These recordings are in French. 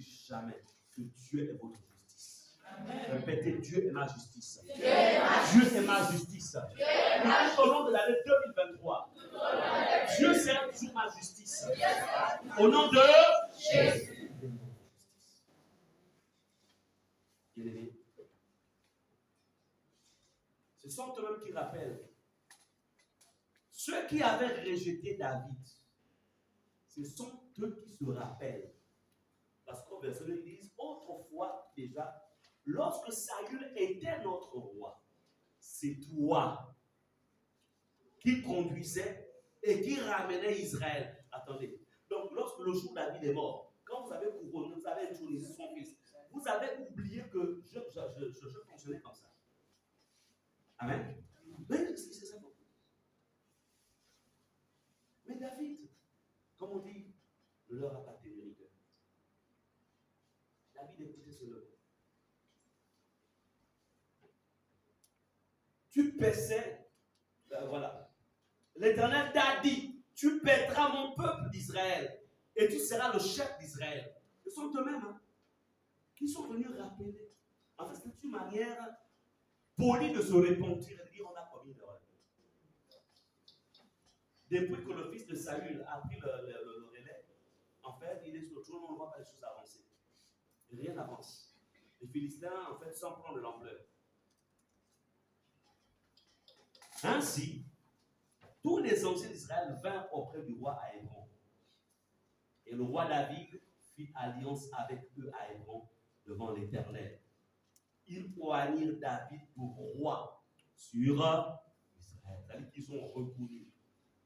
n'oublie jamais que Dieu est votre justice. Répétez, Dieu est ma justice. Dieu est ma justice. Au long de l'année 2023, Dieu sera toujours ma justice. Au nom de Jésus. Bien-aimés, ce sont eux-mêmes qui rappellent. Ceux qui avaient rejeté David, ce sont eux qui se rappellent. Parce qu'au verset 2, ils disent, autrefois déjà, lorsque Saül était notre roi, c'est toi qui conduisais et qui ramenait Israël. Attendez. Donc, lorsque le jour David est mort, quand vous avez couronné, vous avez intronisé son fils, vous avez oublié que je fonctionnais comme ça. Amen. Mais c'est ça. Mais David, comme on dit, ne leur a pas tenu rigueur. David écoutait ce nom. Tu paissais, voilà. L'Éternel t'a dit, tu paîtras mon peuple d'Israël et tu seras le chef d'Israël. Ce sont eux-mêmes qui sont venus rappeler. En fait, c'est une manière polie de se repentir et de dire on a commis une erreur. Depuis que le fils de Saül a pris le relais, en fait, il est sur le trône, on ne voit pas les choses avancer. Rien n'avance. Les Philistins, en fait, sans prendre de l'ampleur. Ainsi, tous les anciens d'Israël vinrent auprès du roi à Hébron. Et le roi David fit alliance avec eux à Hébron devant l'Éternel. Ils oignirent David pour roi sur Israël. C'est-à-dire qu'ils sont reconnus.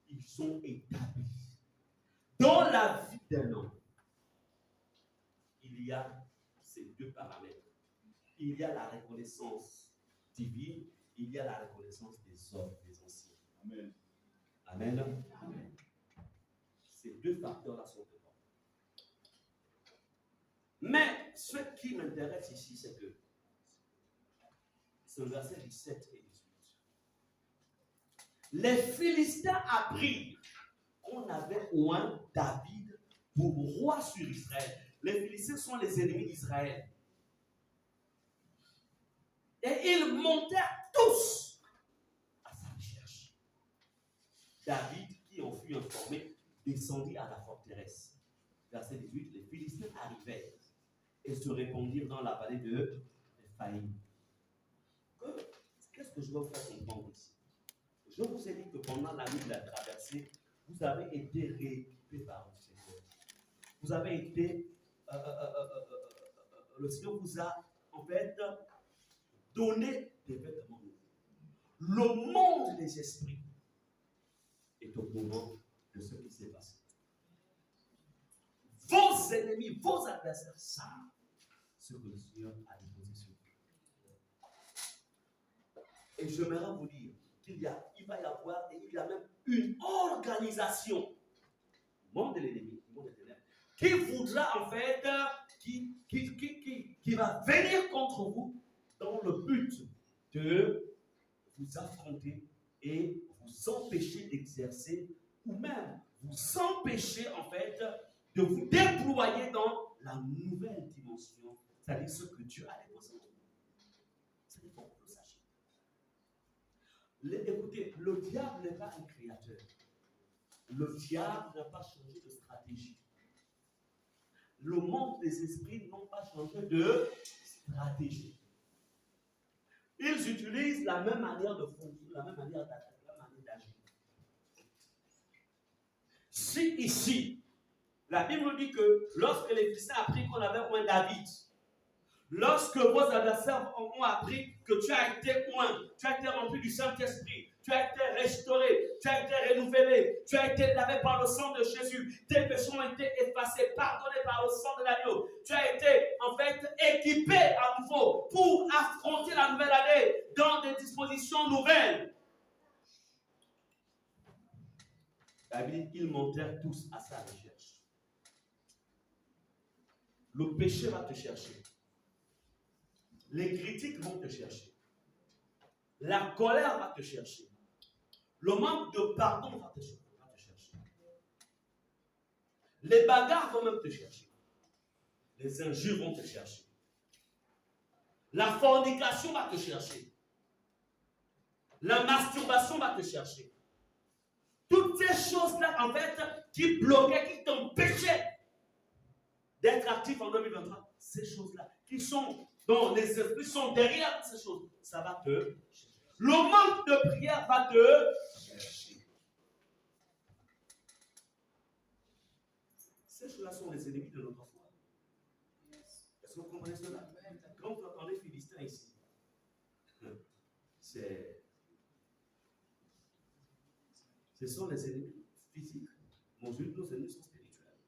Ils sont établis. Dans la vie d'un homme, il y a ces deux paramètres. Il y a la reconnaissance divine, il y a la reconnaissance des hommes, des anciens. Amen. Amen. Amen. Ces deux facteurs-là sont importants. Mais ce qui m'intéresse ici, c'est que c'est le verset 17 et 18. Les Philistins apprirent qu'on avait oint David pour roi sur Israël. Les Philistins sont les ennemis d'Israël. Et ils montèrent tous à sa recherche. David, qui en fut informé, descendit à la forteresse. Verset 18, les Philistins arrivèrent et se répandirent dans la vallée de Éphaïm. Qu'est-ce que je veux vous faire comprendre ici? Je vous ai dit que pendant la nuit de la traversée, vous avez été rééquipé par le Seigneur. Vous avez été... le Seigneur vous a, en fait, donné des vêtements nouveaux. Le monde des esprits est au courant de ce qui s'est passé. Vos ennemis, vos adversaires savent ce que le Seigneur a déposé sur vous. Et j'aimerais vous dire qu'il va y avoir, et il y a même une organisation, monde de l'ennemi, monde des ténèbres, qui voudra en fait, qui va venir contre vous dans le but de vous affronter et vous empêcher d'exercer, ou même vous empêcher en fait de vous déployer dans la nouvelle dimension, c'est-à-dire ce que Dieu a déposé en vous. C'est pour que vous le sachiez. Écoutez, le diable n'est pas un créateur. Le diable n'a pas changé de stratégie. Le monde des esprits n'ont pas changé de stratégie. Ils utilisent la même manière de fonctionner, la même manière d'attaquer, la même manière d'agir. Si ici, la Bible dit que lorsque les Philistins apprirent qu'on avait oint David, lorsque vos adversaires ont appris que tu as été oint, tu as été rempli du Saint-Esprit, tu as été restauré, tu as été renouvelé, tu as été lavé par le sang de Jésus, tes péchés ont été effacés, pardonnés par le sang de l'agneau, tu as été en fait équipé à nouveau pour affronter la nouvelle année dans des dispositions nouvelles. David, ils montèrent tous à sa recherche. Le péché va te chercher. Les critiques vont te chercher. La colère va te chercher. Le manque de pardon va te chercher. Les bagarres vont même te chercher. Les injures vont te chercher. La fornication va te chercher. La masturbation va te chercher. Toutes ces choses-là, en fait, qui bloquaient, qui t'empêchaient d'être actif en 2023, ces choses-là, qui sont dans les esprits, sont derrière ces choses, ça va te chercher. Le manque de prière va te chercher. Ces choses-là sont les ennemis de notre foi. Est-ce que vous comprenez cela? Quand vous entendez Philistins ici, ce sont les ennemis physiques. Nos ennemis sont spirituels.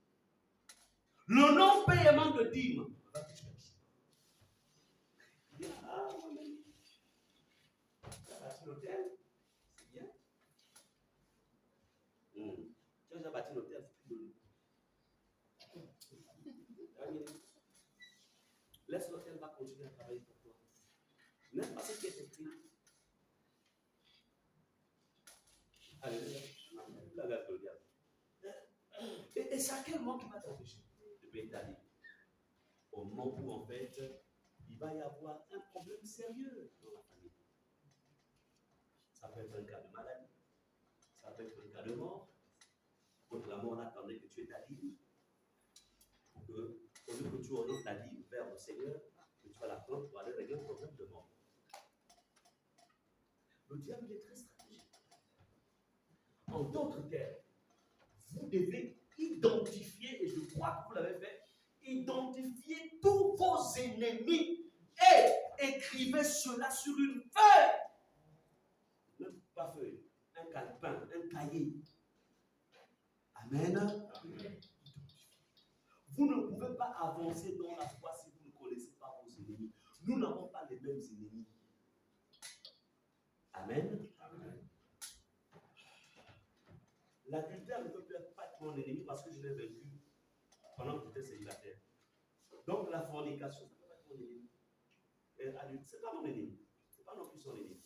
Le non-paiement de dîmes va te chercher. Ah, mon ami, tu as bâti l'hôtel, c'est bien. Tu as déjà bâti l'hôtel, c'est plus de laisse l'hôtel va continuer à travailler pour toi. N'aime pas ce qui est écrit. Alléluia. Et c'est à quel moment qui va t'empêcher de payer ta dîme? Au moment où, en fait, il va y avoir un problème sérieux dans la famille. Ça peut être un cas de maladie, ça peut être un cas de mort. Donc la mort attendait que tu aies ta dîme. Au lieu que tu orientes ta dîme vers le Seigneur, que tu vas la prendre pour aller régler un problème de mort. Le diable est très stratégique. En d'autres termes, vous devez identifier, et je crois que vous l'avez fait, identifier tous vos ennemis et écrivez cela sur une feuille. Même pas feuille, un calepin, un cahier. Amen. Amen. Vous ne pouvez pas avancer dans la foi si vous ne connaissez pas vos ennemis. Nous n'avons pas les mêmes ennemis. Amen. Amen. L'adultère ne peut pas être mon ennemi parce que je l'ai vaincu pendant que j'étais célibataire. Donc la fornication, ça ne peut pas être mon ennemi. L'adulte, ce n'est pas mon ennemi. Ce n'est pas non plus son ennemi.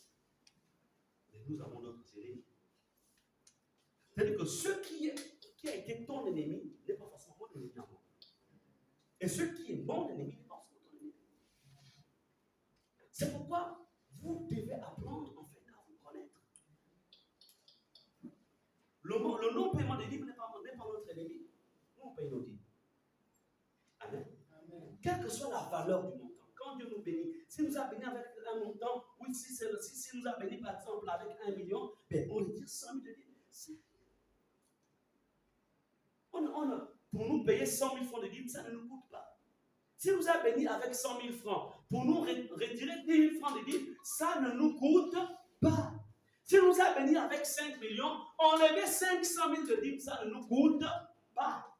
Mais nous avons d'autres ennemis. C'est-à-dire que ce qui a été ton ennemi n'est pas forcément mon ennemi à moi. Et ce qui est mon ennemi n'est pas forcément ton ennemi. C'est pourquoi vous devez apprendre en fait à vous connaître. Le non-paiement des dîmes n'est pas notre ennemi. Nous, on paye nos dîmes. Amen. Amen. Quelle que soit la valeur du montant, quand Dieu nous bénit, s'il nous a béni avec un montant, oui, si nous a béni par exemple avec 1 million, ben, on retire 100 000 de dîmes. Pour nous payer 100 000 francs de dîmes, ça ne nous coûte pas. S'il nous a béni avec 100 000 francs, pour nous retirer 10 000 francs de dîmes, ça ne nous coûte pas. S'il nous a béni avec 5 millions, enlever 500 000 de dîmes, ça ne nous coûte pas.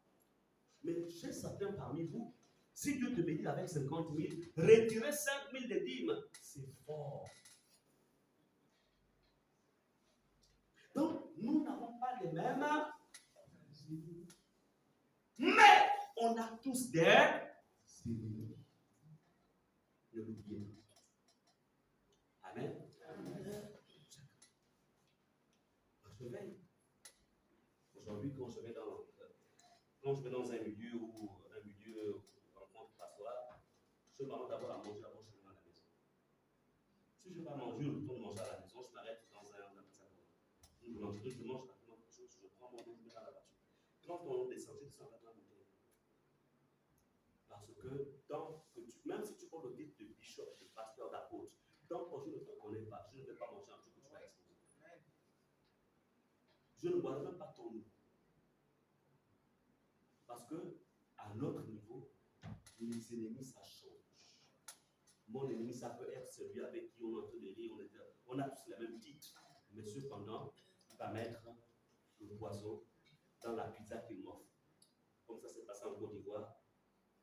Mais chez certains parmi vous, si Dieu te bénit avec 50 000, retirer 5 000 de dîmes, c'est fort. Donc, nous n'avons pas les mêmes. Mais on a tous des ennemis. Ne l'oubliez pas. Amen. Amen. Je veille. Aujourd'hui, quand je vais dans un milieu rencontre pastorale, je demande d'abord à manger avant de à la maison. Si je ne vais pas manger, je retourne manger à la maison, je m'arrête dans un je mange rapidement quelque chose, je prends mon déjeuner dans la voiture. Quand on descend rapidement la bouteille. Parce que même si tu prends le titre de bishop, de pasteur, d'apôtre, tant que je ne te connais pas, je ne vais pas manger un truc que tu vas exposer. Je ne boirai même pas ton eau. Parce que, à notre niveau, les ennemis, ça change. Mon ennemi, ça peut être celui avec qui on est en train de rire, on a tous la même titre. Mais cependant, il va mettre le poison dans la pizza qu'il m'offre. Comme ça s'est passé en Côte d'Ivoire,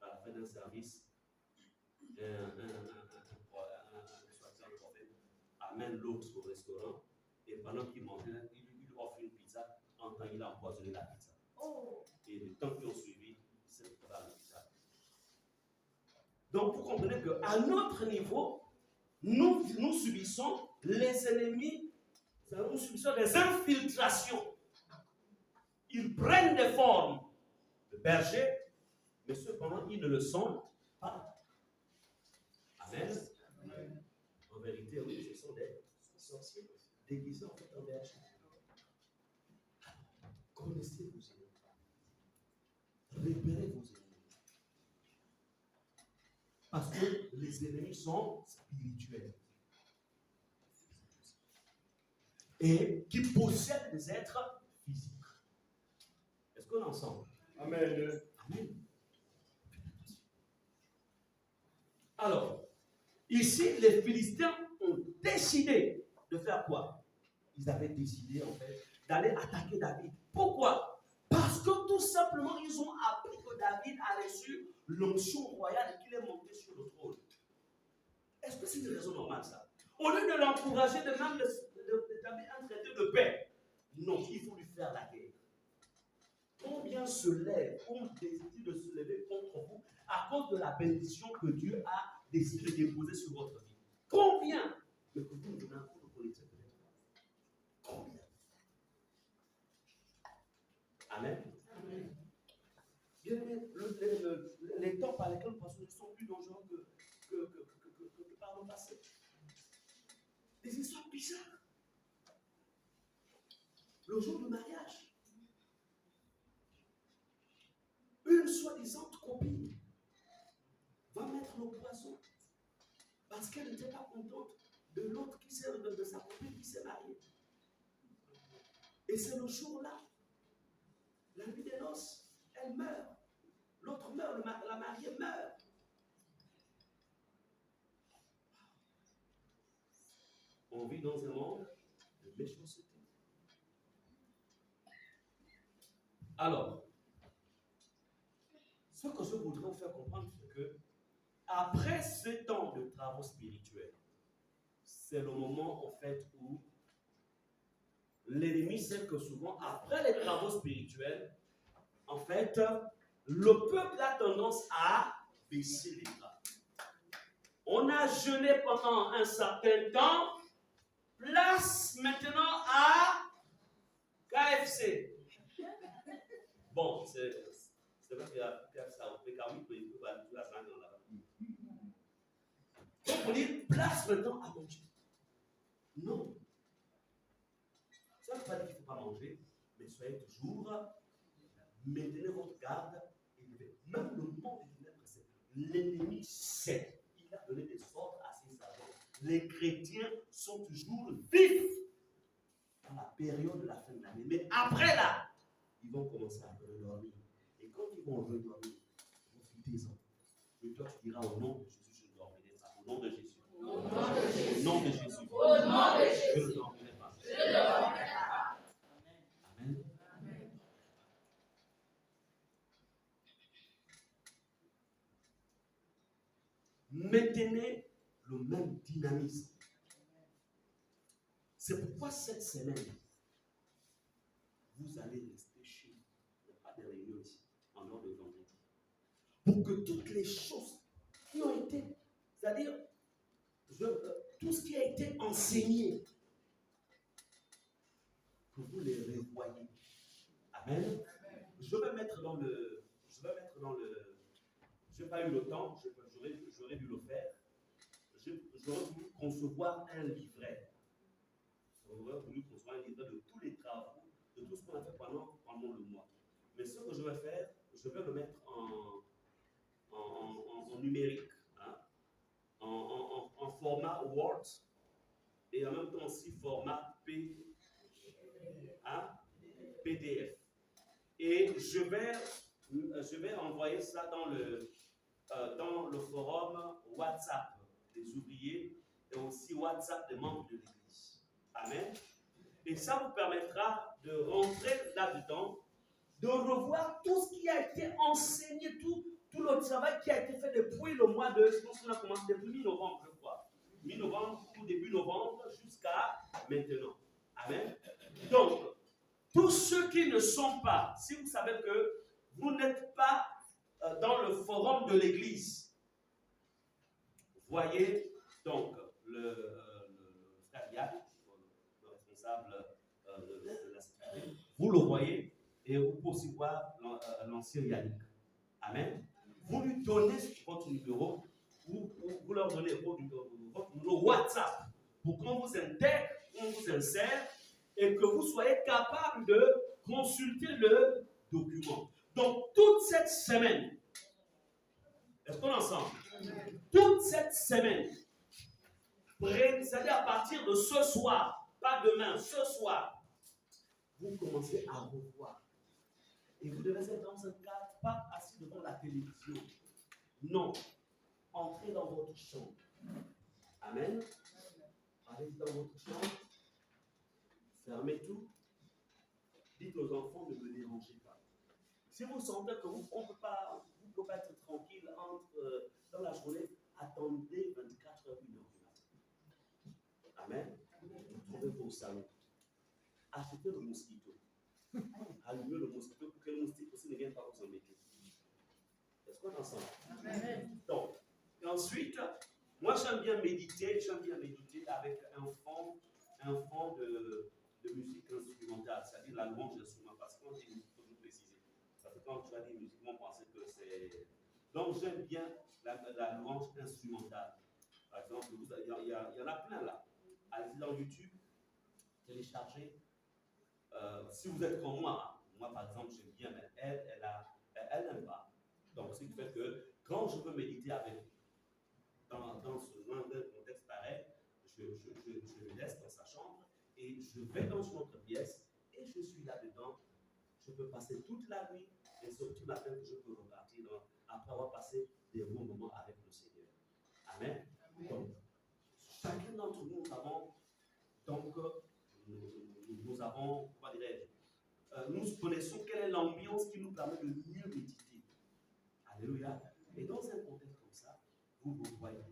à la fin d'un service, un prophète amène l'autre au restaurant et pendant qu'il mangeait, il lui offre une pizza, en temps il a empoisonné la pizza. Et les temps qui ont suivi, c'est pour la pizza. Donc vous comprenez qu'à notre niveau, nous subissons les ennemis, nous subissons les infiltrations. Ils prennent des formes de bergers, Mais cependant, ils ne le sont pas. Amen. En vérité, oui, ce sont des sorciers déguisés en fait en bergers. Connaissez vos ennemis. Repérez vos ennemis. Parce que les ennemis sont spirituels. Et qui possèdent des êtres physiques. Est-ce qu'on est ensemble? Amen. Amen. Alors, ici, les Philistins ont décidé de faire quoi? Ils avaient décidé, en fait, d'aller attaquer David. Pourquoi? Parce que tout simplement, ils ont appris que David a reçu l'onction royale et qu'il est monté sur le trône. Est-ce que c'est une raison normale, ça? Au lieu de l'encourager, de même d'établir un traité de paix, non, il faut lui faire la guerre. Combien se lève, on décide de se lever contre vous à cause de la bénédiction que Dieu a décidé de déposer sur votre vie? Combien? Mais que vous ne connaissez peut-être pas. Combien? Amen. Amen. Bien aimé, les temps par lesquels nous passons sont plus dangereux que par le passé. Des histoires bizarres. Le jour du mariage, une soi-disant copine va mettre le poison parce qu'elle n'était pas contente de l'autre qui s'est de sa copine qui s'est mariée. Et c'est le jour-là, la nuit des noces, elle meurt. L'autre meurt, la mariée meurt. On vit dans un monde de méchanceté. Alors, ce que je voudrais vous faire comprendre, c'est que après ce temps de travaux spirituels, c'est le moment en fait où l'ennemi sait que souvent, après les travaux spirituels, en fait, le peuple a tendance à baisser les bras. On a jeûné pendant un certain temps, place maintenant à KFC. Bon, c'est vrai qu'il y a KFC au PK8, mais il peut pas tout la semaine dans là-bas. Donc on dit place maintenant à manger. Non. Ça ne veut pas dire qu'il ne faut pas manger, mais soyez toujours, maintenez votre garde élevée. Même le monde du ténèbres, l'ennemi sait. Il a donné des ordres à ses agents. Les chrétiens sont toujours vifs dans la période de la fin de l'année. Mais après là, ils vont commencer à redormir. Et quand ils vont redormir, profitez-en. Et toi, tu diras au nom de Jésus, je ne dormirai pas. Au nom de Jésus. Au nom de Jésus. Au nom de Jésus. Je ne dormirai pas. Je ne dormirai pas. Amen. Amen. Maintenez le même dynamisme. C'est pourquoi cette semaine, vous allez rester chez vous. Il n'y a pas de réunion ici, en dehors de vendredi. Pour que toutes les choses qui ont été, c'est-à-dire tout ce qui a été enseigné, que vous les revoyez. Amen. Je vais mettre dans le. Je n'ai pas eu le temps, j'aurais dû le faire. J'aurais voulu concevoir un livret. J'aurais voulu concevoir un livret de tous les travaux, de tout ce qu'on a fait pendant le mois. Mais ce que je vais faire, je vais le mettre en numérique, hein, en format Word et en même temps aussi format PDF. Et je vais envoyer ça dans le forum WhatsApp des ouvriers et aussi WhatsApp des membres de l'Église. Amen. Et ça vous permettra de rentrer là-dedans, de revoir tout ce qui a été enseigné, tout le travail qui a été fait depuis le mois de, je pense qu'on a commencé depuis mi-novembre, je crois. Mi-novembre ou début novembre jusqu'à maintenant. Amen. Donc, tous ceux qui ne sont pas, si vous savez que vous n'êtes pas dans le forum de l'Église, voyez donc le frère Yann, le responsable de la sécurité, vous le voyez et vous pouvez aussi voir l'ancien Yannick. Amen. donnez votre numéro, vous leur donnez votre numéro WhatsApp pour qu'on vous intègre, qu'on vous insère et que vous soyez capable de consulter le document. Donc, toute cette semaine, est-ce qu'on est ensemble? Toute cette semaine, c'est-à-dire à partir de ce soir, pas demain, ce soir, vous commencez à revoir. Et vous devez être dans un cadre, pas assis devant la télévision. Non. Entrez dans votre chambre. Amen. Allez dans votre chambre. Fermez tout. Dites aux enfants, ne me dérangez pas. Si vous sentez que vous ne pouvez pas être tranquille dans la journée, attendez 24 heures, 1 heure du matin. Amen. Vous trouvez au salon. Achetez le mosquito. Allumez le mosquito pour que le mosquito aussi ne vienne pas vous embêter. Est-ce qu'on est ensemble? Amen. Donc, et ensuite, moi j'aime bien méditer avec un fond de musique instrumentale, c'est-à-dire la louange instrumentale, parce que quand je dis musique, il faut toujours préciser. Parce que quand tu as dit musique, on pensait que c'est. Donc j'aime bien la louange instrumentale. Par exemple, il y en a plein là. Allez-y dans YouTube, téléchargez. Si vous êtes comme moi par exemple, j'aime bien, mais elle n'aime pas. Donc, ce qui fait que quand je veux méditer avec dans un contexte pareil, je le laisse dans sa chambre et je vais dans une autre pièce et je suis là-dedans. Je peux passer toute la nuit et c'est tout matin que je peux repartir après avoir passé des bons moments avec le Seigneur. Amen. Donc, chacun d'entre nous avons nous avons, comment dirais-je, nous connaissons quelle est l'ambiance qui nous permet de mieux méditer. Alléluia. Et dans un contexte comme ça, vous voyez,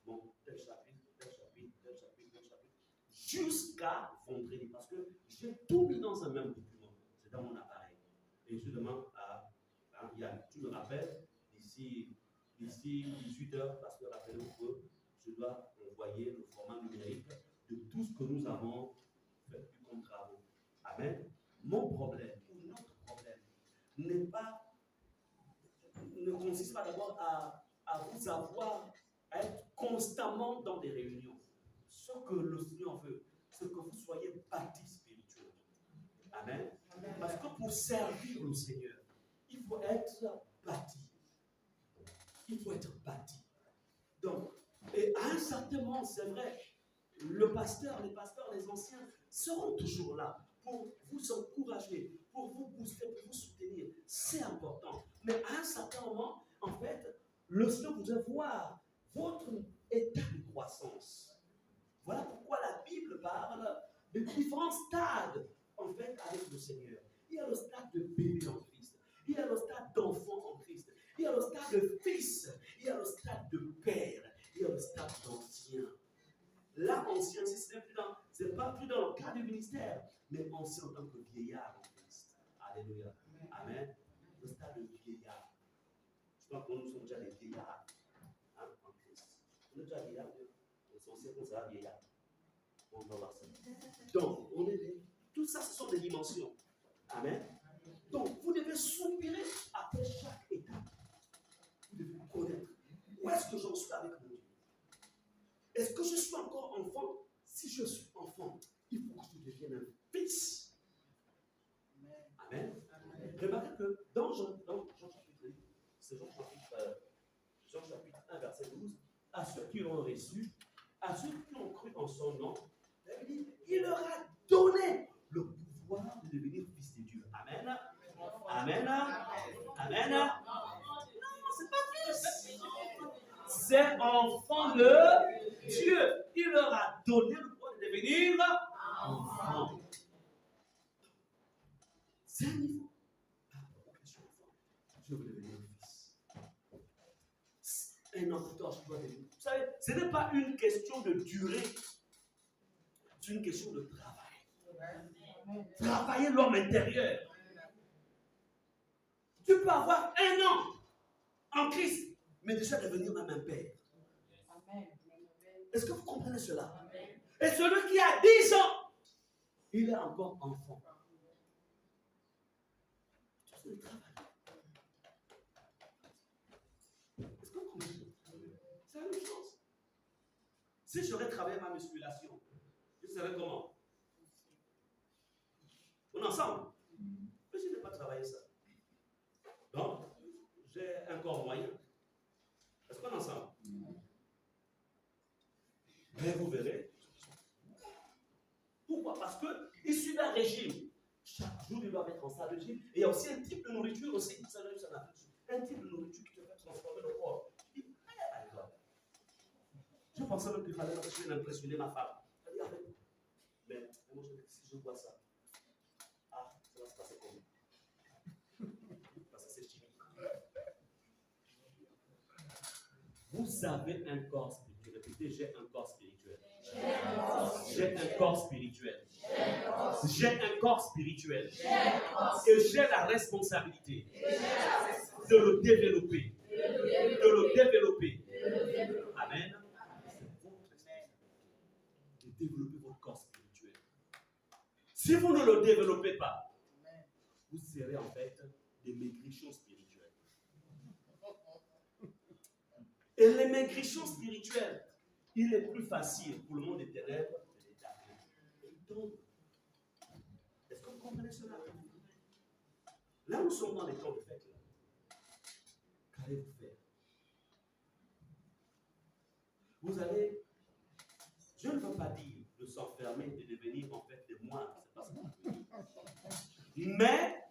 bon, tel chapitre, jusqu'à vendredi, parce que j'ai tout mis dans un même document, c'est dans mon appareil. Et je demande à Yann, tu me rappelles, d'ici 18 heures, parce que rappelez-vous que je dois envoyer le format numérique de tout ce que nous avons fait comme travaux. Amen. Mon problème, ou notre problème, ne consiste pas d'abord à vous avoir, à être constamment dans des réunions. Ce que le Seigneur veut, c'est que vous soyez bâtis spirituellement. Amen. Parce que pour servir le Seigneur, il faut être bâti. Il faut être bâti. Donc, et à un certain moment, c'est vrai, les pasteurs, les anciens seront toujours là pour vous encourager, pour vous booster, pour vous soutenir. C'est important. Mais à un certain moment, en fait, le Seigneur voudrait voir votre état de croissance. Voilà pourquoi la Bible parle de différents stades, en fait, avec le Seigneur. Il y a le stade de bébé en Christ. Il y a le stade d'enfant en Christ. Il y a le stade de fils. Il y a le stade de père. Il y a le stade d'ancien. Là, ancien, c'est pas plus dans le cadre du ministère, mais ancien en tant que vieillard en Christ. Alléluia. Amen. Le stade de vieillard. Je pense que nous sommes déjà des vieillards en Christ. On est déjà vieillards, on est censé qu'on sera vieillard. On va voir ça. Donc, tout ça, ce sont des dimensions. Amen. Donc, vous devez soupirer après chaque étape. Vous devez connaître. Où est-ce que j'en suis avec mon Dieu? Est-ce que je suis encore enfant? Si je suis enfant, il faut que je devienne un fils. Amen. Remarquez que dans Jean chapitre 1, c'est Jean chapitre 1, verset 12, à ceux qui l'ont reçu, à ceux qui ont cru en son nom, il leur a donné le pouvoir de devenir fils de Dieu. Amen. Amen. Amen. Non, c'est pas fils. C'est enfant de Dieu. Il leur a donné le pouvoir de devenir enfant. C'est un niveau. Je veux devenir fils. Un enfant, je dois devenir. Vous savez, ce n'est pas une question de durée. C'est une question de travail. Travailler l'homme intérieur. Tu peux avoir 1 an en Christ, mais déjà devenir même un père. Est-ce que vous comprenez cela? Et celui qui a 10 ans, il est encore enfant. C'est le travail. Si j'aurais travaillé ma musculation, je serais comment? On est ensemble. Mais je n'ai pas travaillé ça. Donc, j'ai un corps moyen. Est-ce qu'on est ensemble? Mais vous verrez. Pourquoi? Parce qu'il suit un régime. Chaque jour, il doit mettre en salle de régime. Et il y a aussi un type de nourriture aussi. Un type de nourriture qui te fait transformer le corps. Je pensais même qu'il fallait impressionner ma femme. Mais moi, si je vois ça, ça va se passer comment? Parce que c'est chimique. Vous avez un corps spirituel. Répétez, j'ai un corps spirituel. J'ai un corps spirituel. J'ai un corps spirituel. Et j'ai la responsabilité de le développer. De le développer. Amen. De développer votre corps spirituel. Si vous ne le développez pas, vous serez en fait des maigrichons spirituels. Et les maigrichons spirituels, il est plus facile pour le monde des ténèbres de les taper. Donc, est-ce que vous comprenez cela? Là, nous sommes dans les temps de fête. Qu'allez-vous faire? Vous allez, je ne veux pas dire de s'enfermer, de devenir en fait des moines, c'est pas ce que je veux dire. Mais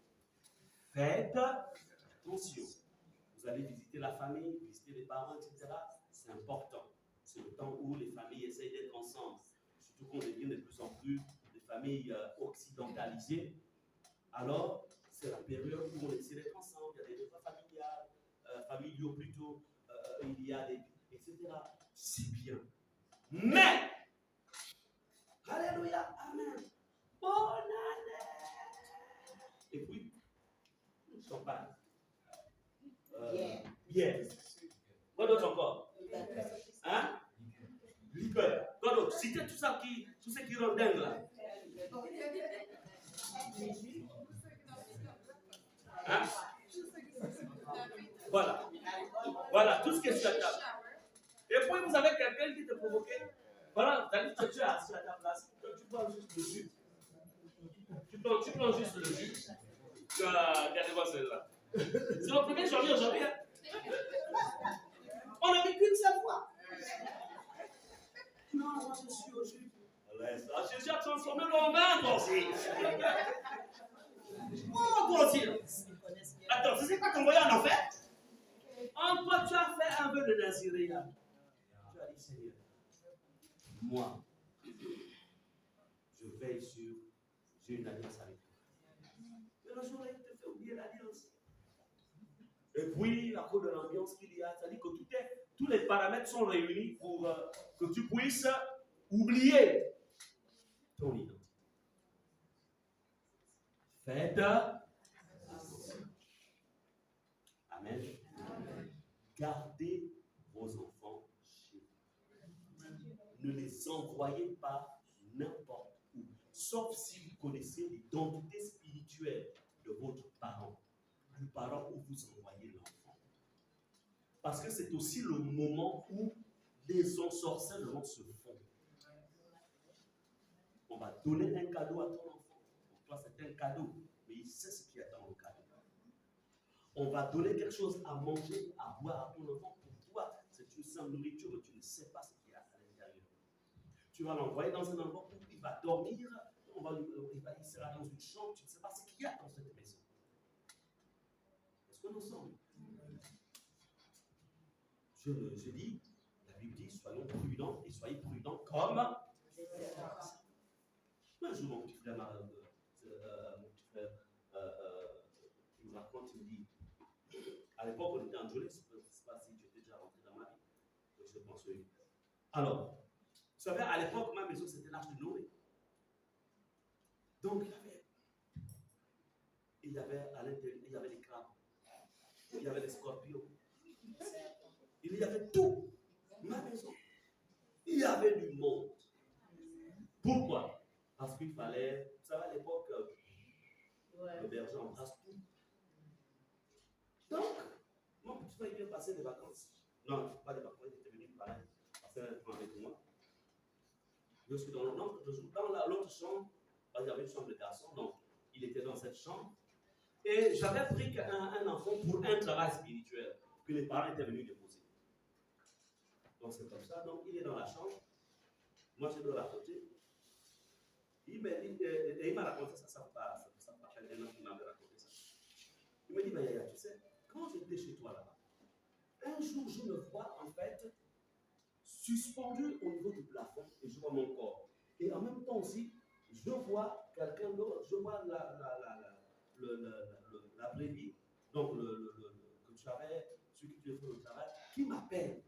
faites attention. Vous allez visiter la famille, visiter les parents, etc. C'est important. C'est le temps où les familles essayent d'être ensemble. Surtout qu'on devient de plus en plus des familles occidentalisées. Alors, c'est la période où on essaie d'être ensemble. Il y a des repas familiales, familiaux plutôt. Il y a des... etc. C'est bien. Mais, alléluia, amen. Bonne année. Et puis, champagne. Bière. Quoi d'autre encore? Hein? Liqueur. Quoi d'autre? Citez tout ça tout ce qui rend dingue là. Hein? Voilà. Voilà, tout ce qui est sur la table. Et puis vous avez quelqu'un qui te provoque. Voilà, tu as dit que tu es assis à ta place. Tu prends juste le jus. Tu prends juste le jus. Regardez-moi celle-là. C'est le premier janvier aujourd'hui. Hein? On n'a vu qu'une seule fois. Non, moi je suis au jus. Jésus a transformé le en vin, toi aussi. Oh, toi aussi. Attends, tu sais pas t'envoyer en enfer? En toi, tu as fait un vœu de naziréa. Tu as dit, Seigneur, moi, je veille sur, j'ai une alliance avec toi. Mais le jour-là, il te fait oublier l'alliance. Et puis, à cause de l'ambiance qu'il y a, c'est-à-dire que tous les paramètres sont réunis pour que tu puisses oublier ton identité. Faites. Amen. Gardez vos enfants chez vous. Ne les envoyez pas n'importe où, sauf si vous connaissez l'identité spirituelle de votre parent, du parent où vous envoyez l'enfant. Parce que c'est aussi le moment où les ensorcellements se font. On va donner un cadeau à ton enfant. Pour toi, c'est un cadeau, mais il sait ce qui attend le cadeau. On va donner quelque chose à manger, à boire à ton enfant. Pour toi, c'est une simple nourriture, mais tu ne sais pas ce qu'il y a à l'intérieur. Tu vas l'envoyer dans un endroit où il va dormir, il sera dans une chambre, tu ne sais pas ce qu'il y a dans cette maison. Est-ce que nous sommes? Je dis, la Bible dit, soyons prudents et soyez prudents comme... Un jour, mon petit frère il me raconte, il me dit, à l'époque, on était en Jolais, je ne sais pas si tu étais déjà rentré dans ma vie. Je pense oui. Alors, vous savez, à l'époque, ma maison, c'était l'arche de Noé. Donc, il y avait à l'intérieur, il y avait les crabes, il y avait les scorpions, il y avait tout. Ma maison, il y avait du monde. Pourquoi? Parce qu'il fallait, vous savez, à l'époque, le berger embrasse tout. Donc, mon petit frère, il vient passer des vacances. Non, pas des vacances, il était venu parler, passer un temps avec moi. Parce que dans l'autre chambre, il y avait une chambre de garçon, donc il était dans cette chambre. Et j'avais pris un enfant pour un travail spirituel que les parents étaient venus déposer. Donc c'est comme ça, donc il est dans la chambre. Moi j'étais de l'à côté. Il m'a raconté ça, ça fait un an qu'il m'avait raconté ça. Il me dit, mais Yaya, tu sais, quand j'étais chez toi là-bas, un jour je me vois en fait suspendu au niveau du plafond et je vois mon corps. Et en même temps aussi, je vois quelqu'un d'autre, je vois la brebis, donc que tu avais, celui qui te fait le travail, qui m'appelle.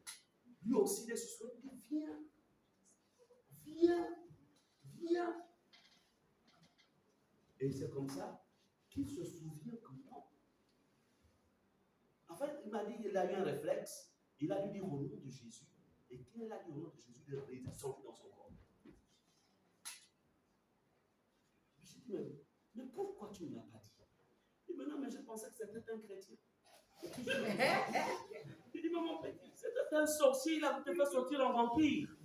Lui aussi, il est suspendu, il dit, viens, viens, viens. Et c'est comme ça qu'il se souvient que moi. En fait, il m'a dit, il a eu un réflexe, il a dû dire au nom de Jésus. Et quand il a dit au nom de Jésus, il est descendu dans son corps. Je lui ai dit, mais pourquoi tu ne l'as pas dit? Il me dit, non, mais je pensais que c'était un chrétien. Et puis il dit, mais mon petit, c'était un sorcier, il a te fait sortir un vampire.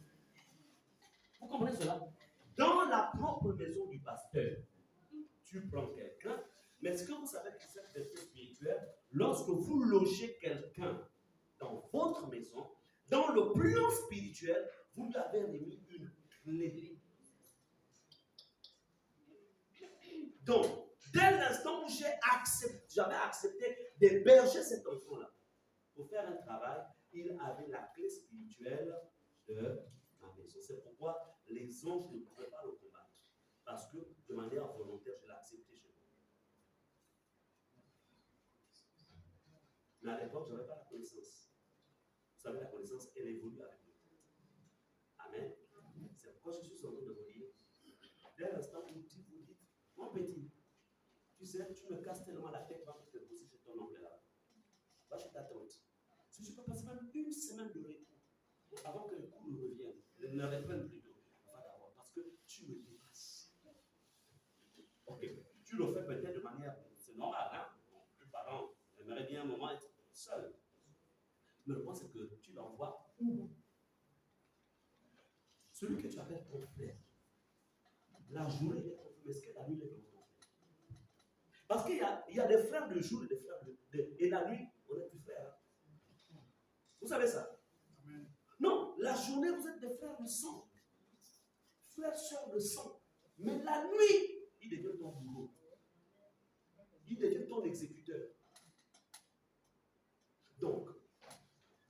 Vous comprenez cela? Dans la propre maison du pasteur, tu prends quelqu'un, mais est-ce que vous savez que cette vertu spirituelle, lorsque vous logez quelqu'un dans votre maison, dans le plan spirituel, vous lui avez remis une clé. Donc, dès l'instant où j'avais accepté d'héberger cet enfant-là pour faire un travail, il avait la clé spirituelle de ma maison. C'est pourquoi les anges ne pouvaient pas le combattre. Parce que de manière volontaire, je l'ai accepté chez moi. Mais à l'époque, je n'avais pas la connaissance. Vous savez, la connaissance, elle évolue avec le temps. Amen. C'est pourquoi je suis en train de vous dire, dès l'instant où vous dites, mon petit, tu sais, tu me casses tellement la tête, va te poser chez ton oncle là. Va chez ta tante. Si je peux passer même une semaine de repos avant que le coup ne revienne, ne reprenne plutôt, va d'abord, parce que tu me dépasses. Ok, tu le fais peut-être de manière, c'est normal, hein? Les parents aimeraient bien un moment être seul. Mais le point, c'est que tu l'envoies où? Celui que tu appelles ton frère. La journée, il est ton frère, mais est-ce que la nuit, il est ton frère? Parce qu'il y a des frères de jour et des frères et la nuit, on est plus frères. Vous savez ça? Amen. Non, la journée, vous êtes des frères de sang. Frères, sœurs de sang. Mais la nuit, il devient ton bourreau. Il devient ton exécuteur. Donc,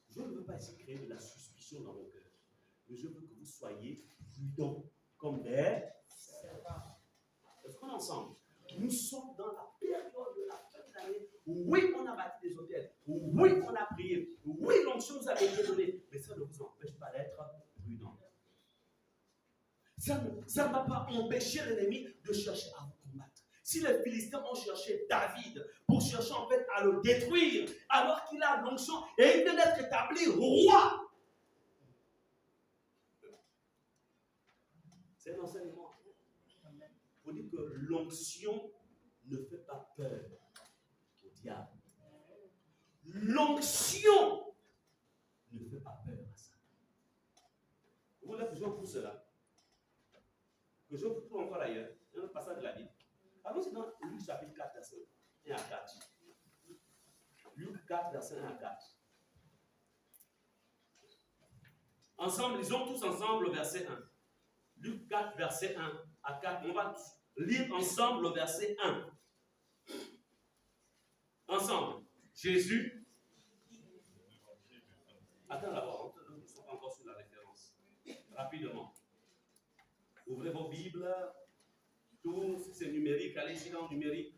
je ne veux pas essayer de créer de la suspicion dans mon cœur. Mais je veux que vous soyez prudents comme des serpents. Est-ce qu'on est ensemble? Nous sommes dans la période de la fin de l'année où oui, on a bâti des hôtels, où oui, on a prié, où oui, l'onction nous a été donnée, mais ça ne vous empêche pas d'être prudent. Ça ne va pas empêcher l'ennemi de chercher à vous combattre. Si les Philistins ont cherché David pour chercher en fait à le détruire, alors qu'il a l'onction et il vient d'être établi roi. C'est un enseignement. Il faut dire que l'onction ne fait pas peur au diable. L'onction ne fait pas peur à ça. Vous voulez que je vous pousse cela? Que je vous trouve encore ailleurs. Il y a un passage de la Bible. Allons-y dans Luc chapitre 4, verset 1 à 4. Luc 4, verset 1 à 4. Ensemble, lisons tous ensemble le verset 1. Luc 4, verset 1 à 4. On va lire ensemble le verset 1. Ensemble. Jésus. Attends d'abord, nous ne sommes pas encore sur la référence. Rapidement. Ouvrez vos Bibles. Tout, si c'est numérique, allez-y dans le numérique.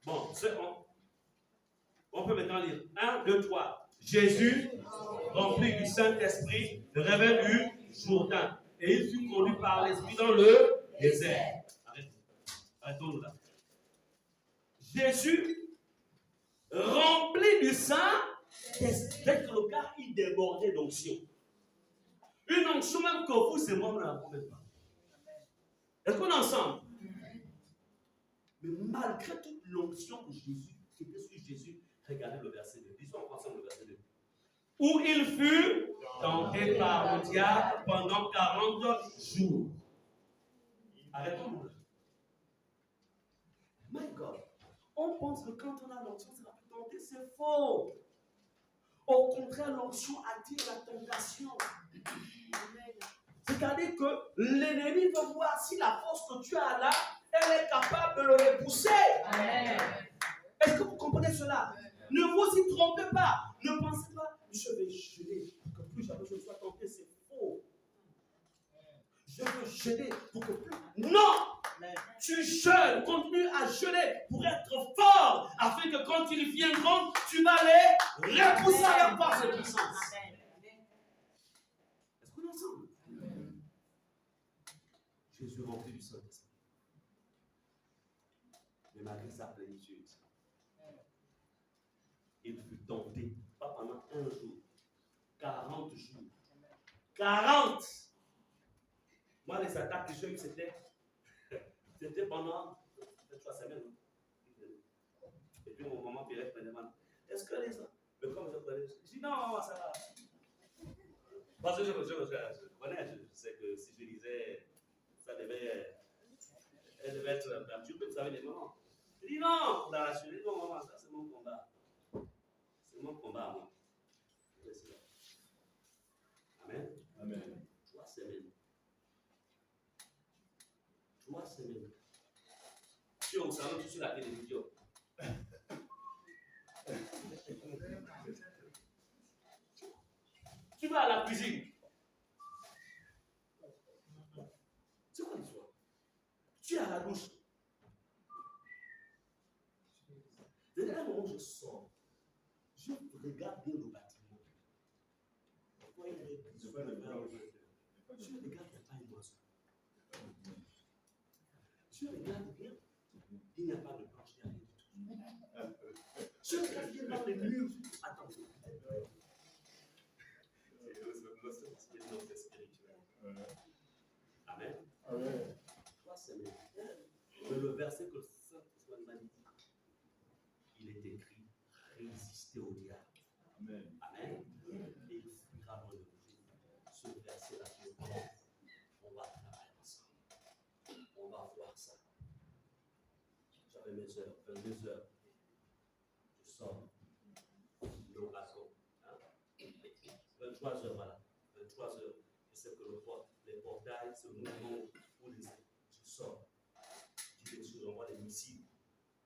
Bon, on peut maintenant lire. 1, 2, 3. Jésus, rempli du Saint-Esprit, revint du Jourdain. Et il fut conduit par l'Esprit dans le désert. Arrêtons-nous là. Jésus, rempli du Saint-Esprit. Dès que le gars, il débordait d'onction. Une onction même que vous et moi, nous n'avons même pas. Est-ce qu'on est ensemble? Mais malgré toute l'onction de Jésus, qui était sur Jésus, regardez le verset 2. Disons ensemble le verset 2. Où il fut tenté par le diable pendant 40 jours. Arrêtons-nous. My God. On pense que quand on a l'onction, ça va plus tenter. C'est faux. Au contraire, l'onction attire la tentation. C'est-à-dire que l'ennemi veut voir si la force que tu as là, elle est capable de le repousser. Amen. Est-ce que vous comprenez cela? Ne vous y trompez pas. Ne pensez pas, je vais jeûner pour que plus jamais je ne sois tenté. C'est faux. Je veux jeûner pour que plus. Non! Tu jeûnes, continue à jeûner pour être fort, afin que quand ils viendront, tu vas les repousser avec force et puissance. Est-ce qu'on est ensemble? Jésus rempli du Saint-Esprit. Mais malgré sa plénitude, il fut tenté, pas pendant un jour, 40 jours. 40! Moi, les attaques que j'ai eues, c'était pendant 3 semaines. Et puis mon maman Pierre me demande, est-ce que les autres, mais comme je dis non, ça va. Parce que je connais, je sais que si je disais, elle devait être perturbée, vous savez, les mamans. Je dis non, dans la suite, non, maman, ça c'est mon combat. C'est mon combat à moi. Amen. Amen. 3 semaines. 3 semaines. Tu es au salon, tu es sur la télévision. Tu vas à la cuisine. C'est quoi l'histoire? Tu es à la douche. Dès un moment où je sors, je regarde bien le bâtiment. Pourquoi il est je regarde, il n'y a pas une moisson. Je regarde bien, il n'y a pas de planche, il n'y a rien du tout. Je regarde bien dans les murs. Attends. C'est spirituel. Amen. Amen. 3 semaines. Mais le verset que le Saint-Esprit m'a dit, il est écrit, résistez au diable. Amen. Amen. Et il fuira loin de vous. Ce verset-là, on va travailler ensemble. On va voir ça. J'avais mes heures, 22 heures. Je sors. L'oraison. 23 heures, voilà. 23 heures. Je sais que les portails se mouvent pour les. Je sors. Je dis, j'envoie des missiles.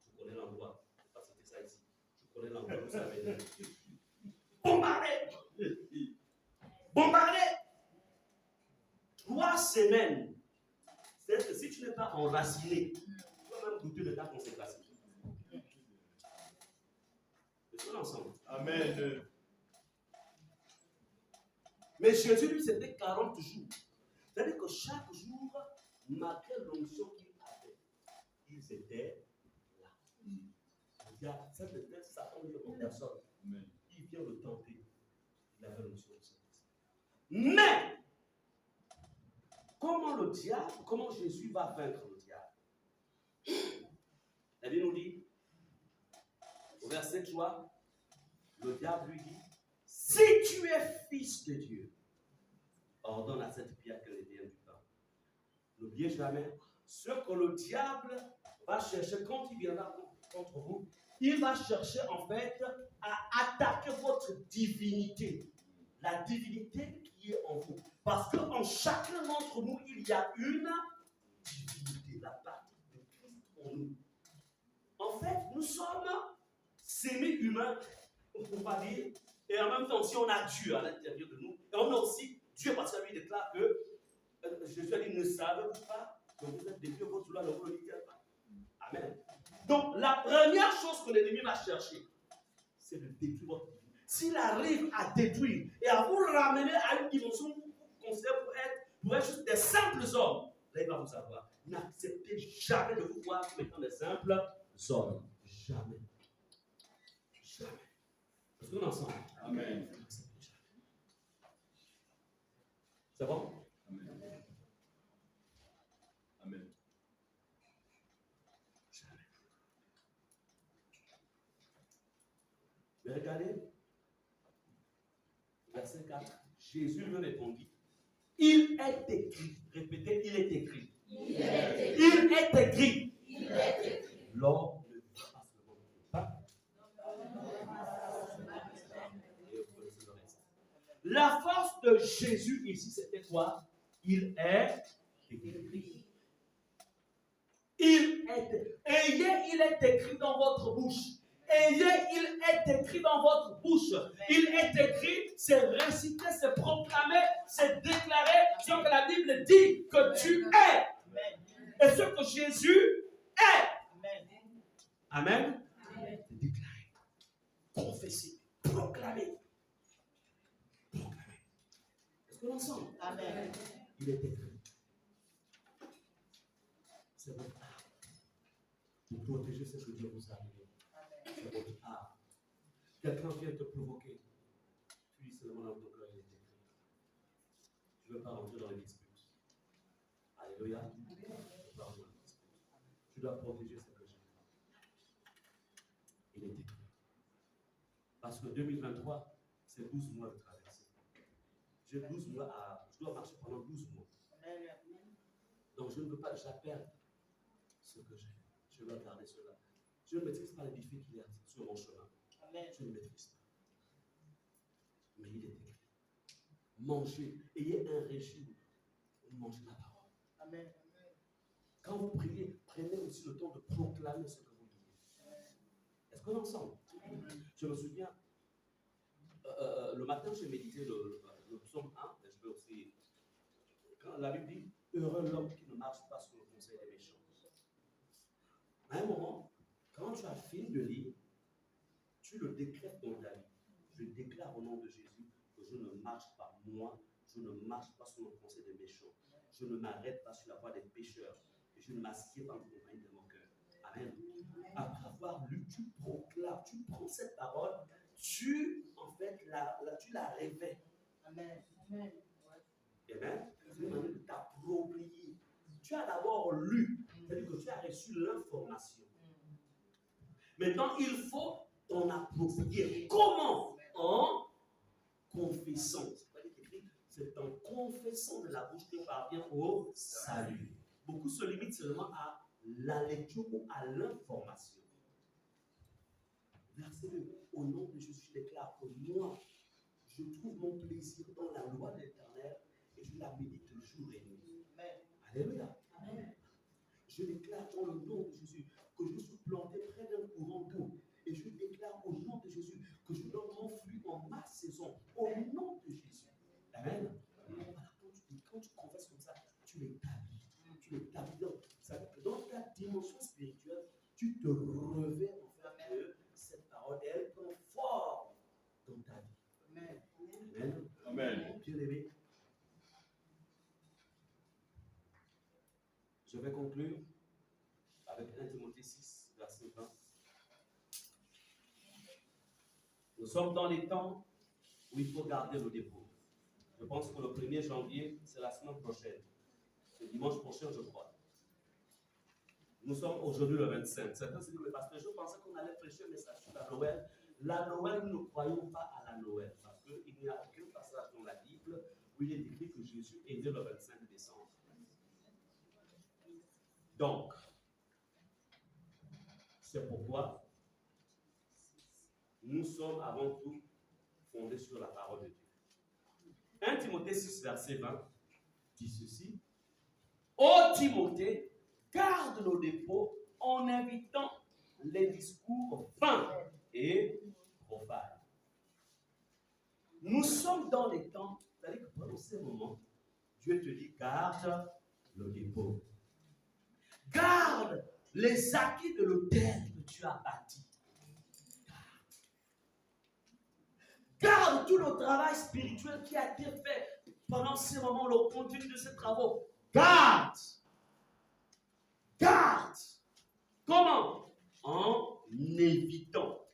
Tu connais l'endroit. Je ne sais pas si c'était ça ici. Tu connais l'endroit où ça va être. Bombardé! Bombardé! 3 semaines. C'est-à-dire que si tu n'es pas enraciné, tu vas même douter de ta consécration. Nous sommes ensemble. Amen. Mais Jésus, lui, c'était 40 jours. C'est-à-dire que chaque jour, malgré l'onction qu'il avait, ils étaient là. Il y a cette tête, Satan dit aux personnes, il vient le tenter. Il avait l'onction du Saint-Esprit. Mais, comment Jésus va vaincre le diable? La Bible nous dit, au verset 3, le diable lui dit, si tu es fils de Dieu, ordonne à cette pierre qu'elle devienne du pain. N'oubliez jamais, ce que le diable va chercher quand il viendra contre vous, il va chercher en fait à attaquer votre divinité. La divinité qui est en vous. Parce qu'en chacun d'entre nous, il y a une divinité, la partie de Christ en nous. En fait, nous sommes semi-humains, on va dire, et en même temps aussi on a Dieu à l'intérieur de nous, et on a aussi Dieu parce que lui déclare que Jésus a dit, ne savez-vous pas que vous êtes des dieux, votre loi ne vous le dit pas. Amen. Donc la première chose que l'ennemi va chercher, c'est de détruire votre vie. S'il arrive à détruire et à vous ramener à une dimension que vous considérez pour être juste des simples hommes, là il va vous avoir. N'acceptez jamais de vous voir comme étant des simples hommes. Jamais. Jamais. Est-ce qu'on est ensemble? Amen. C'est bon? Amen. Amen. Jamais. Mais regardez, verset 4. Jésus lui répondit, il est écrit. Répétez, il est écrit. Il est écrit. Il est écrit. Il est écrit. L'homme ne vit pas seulement de pain. La force de Jésus ici, c'était quoi? Il est écrit. Il est écrit dans votre bouche. Il est écrit dans votre bouche. Il est écrit, c'est récité, c'est proclamé, c'est déclaré. Ce que la Bible dit que tu es. Et ce que Jésus est. Amen. Déclaré, confessé, proclamé. Est-ce que nous sommes? Amen. Il est écrit. C'est votre art. Pour protéger ce que Dieu vous a donné. C'est votre art. Quelqu'un vient te provoquer. Tu dis seulement dans ton cœur, il est écrit. Je ne veux pas rentrer dans les disputes. Alléluia. Je ne veux pas rentrer dans les disputes. Tu dois protéger ce que j'ai. Il est écrit. Parce que 2023, c'est 12 mois de traversée. J'ai 12 mois je dois marcher pendant 12 mois. Donc je ne veux pas déjà perdre ce que j'ai. Je dois garder cela. Je ne maîtrise pas les défis qu'il y a sur mon chemin. Je ne maîtrise pas. Mais il est écrit. Mangez, ayez un régime. Mangez la parole. Amen. Quand vous priez, prenez aussi le temps de proclamer ce que vous dites. Est-ce qu'on est ensemble? Je me souviens, le matin, j'ai médité le psaume 1, mais je peux aussi. Quand la Bible dit, heureux l'homme qui ne marche pas sur le conseil des méchants. À un moment, quand tu as fini de lire, tu le décrètes dans ta vie. Je déclare au nom de Jésus que je ne marche pas moi, je ne marche pas sur le conseil des méchants. Je ne m'arrête pas sur la voie des pécheurs. Et je ne m'assieds pas en compagnie de mon cœur. Amen. Après avoir lu, tu proclames, tu prends cette parole, tu la révèles. Amen. Amen. Amen. C'est une manière de t'approprier. Tu as d'abord lu, c'est-à-dire que tu as reçu l'information. Maintenant, il faut t'en approprier. Comment? En confessant. C'est en confessant de la bouche que parvient au salut. Beaucoup se limitent seulement à la lecture ou à l'information. Verset 2. Au nom de Jésus, je déclare que moi, je trouve mon plaisir dans la loi de l'Éternel et je la médite jour et nuit. Alléluia. Amen. Je déclare dans le nom de Jésus que je suis planté près d'un courant d'eau. Et je déclare au nom de Jésus que je donne mon fruit en ma saison. Au nom de Jésus. Amen. Voilà, quand tu confesses comme ça, tu l'établis. Tu l'établis. Ça veut dire que dans ta dimension spirituelle, tu te revêts en fait de cette parole et elle prend forme dans ta vie. Amen. Amen. Amen. Bien aimé. Je vais conclure avec 1 Timothée 6, verset 20. Nous sommes dans les temps où il faut garder le dépôt. Je pense que le 1er janvier, c'est la semaine prochaine. C'est dimanche prochain, je crois. Nous sommes aujourd'hui le 25. Certains se disent, mais pasteur, je pensais qu'on allait prêcher un message sur la Noël. La Noël, nous ne croyons pas à la Noël. Parce qu'il n'y a aucun passage dans la Bible où il est écrit que Jésus est né le 25 décembre. Donc, c'est pourquoi nous sommes avant tout fondés sur la parole de Dieu. 1 Timothée 6, verset 20 dit ceci. Ô Timothée, garde nos dépôts en évitant les discours vains et profanes. Nous sommes dans les temps, c'est-à-dire que pendant ces moments, Dieu te dit, garde le dépôt. Garde les acquis de l'autel que tu as bâti. Garde tout le travail spirituel qui a été fait pendant ces moments, le contenu de ces travaux. Garde. Garde. Comment? En évitant.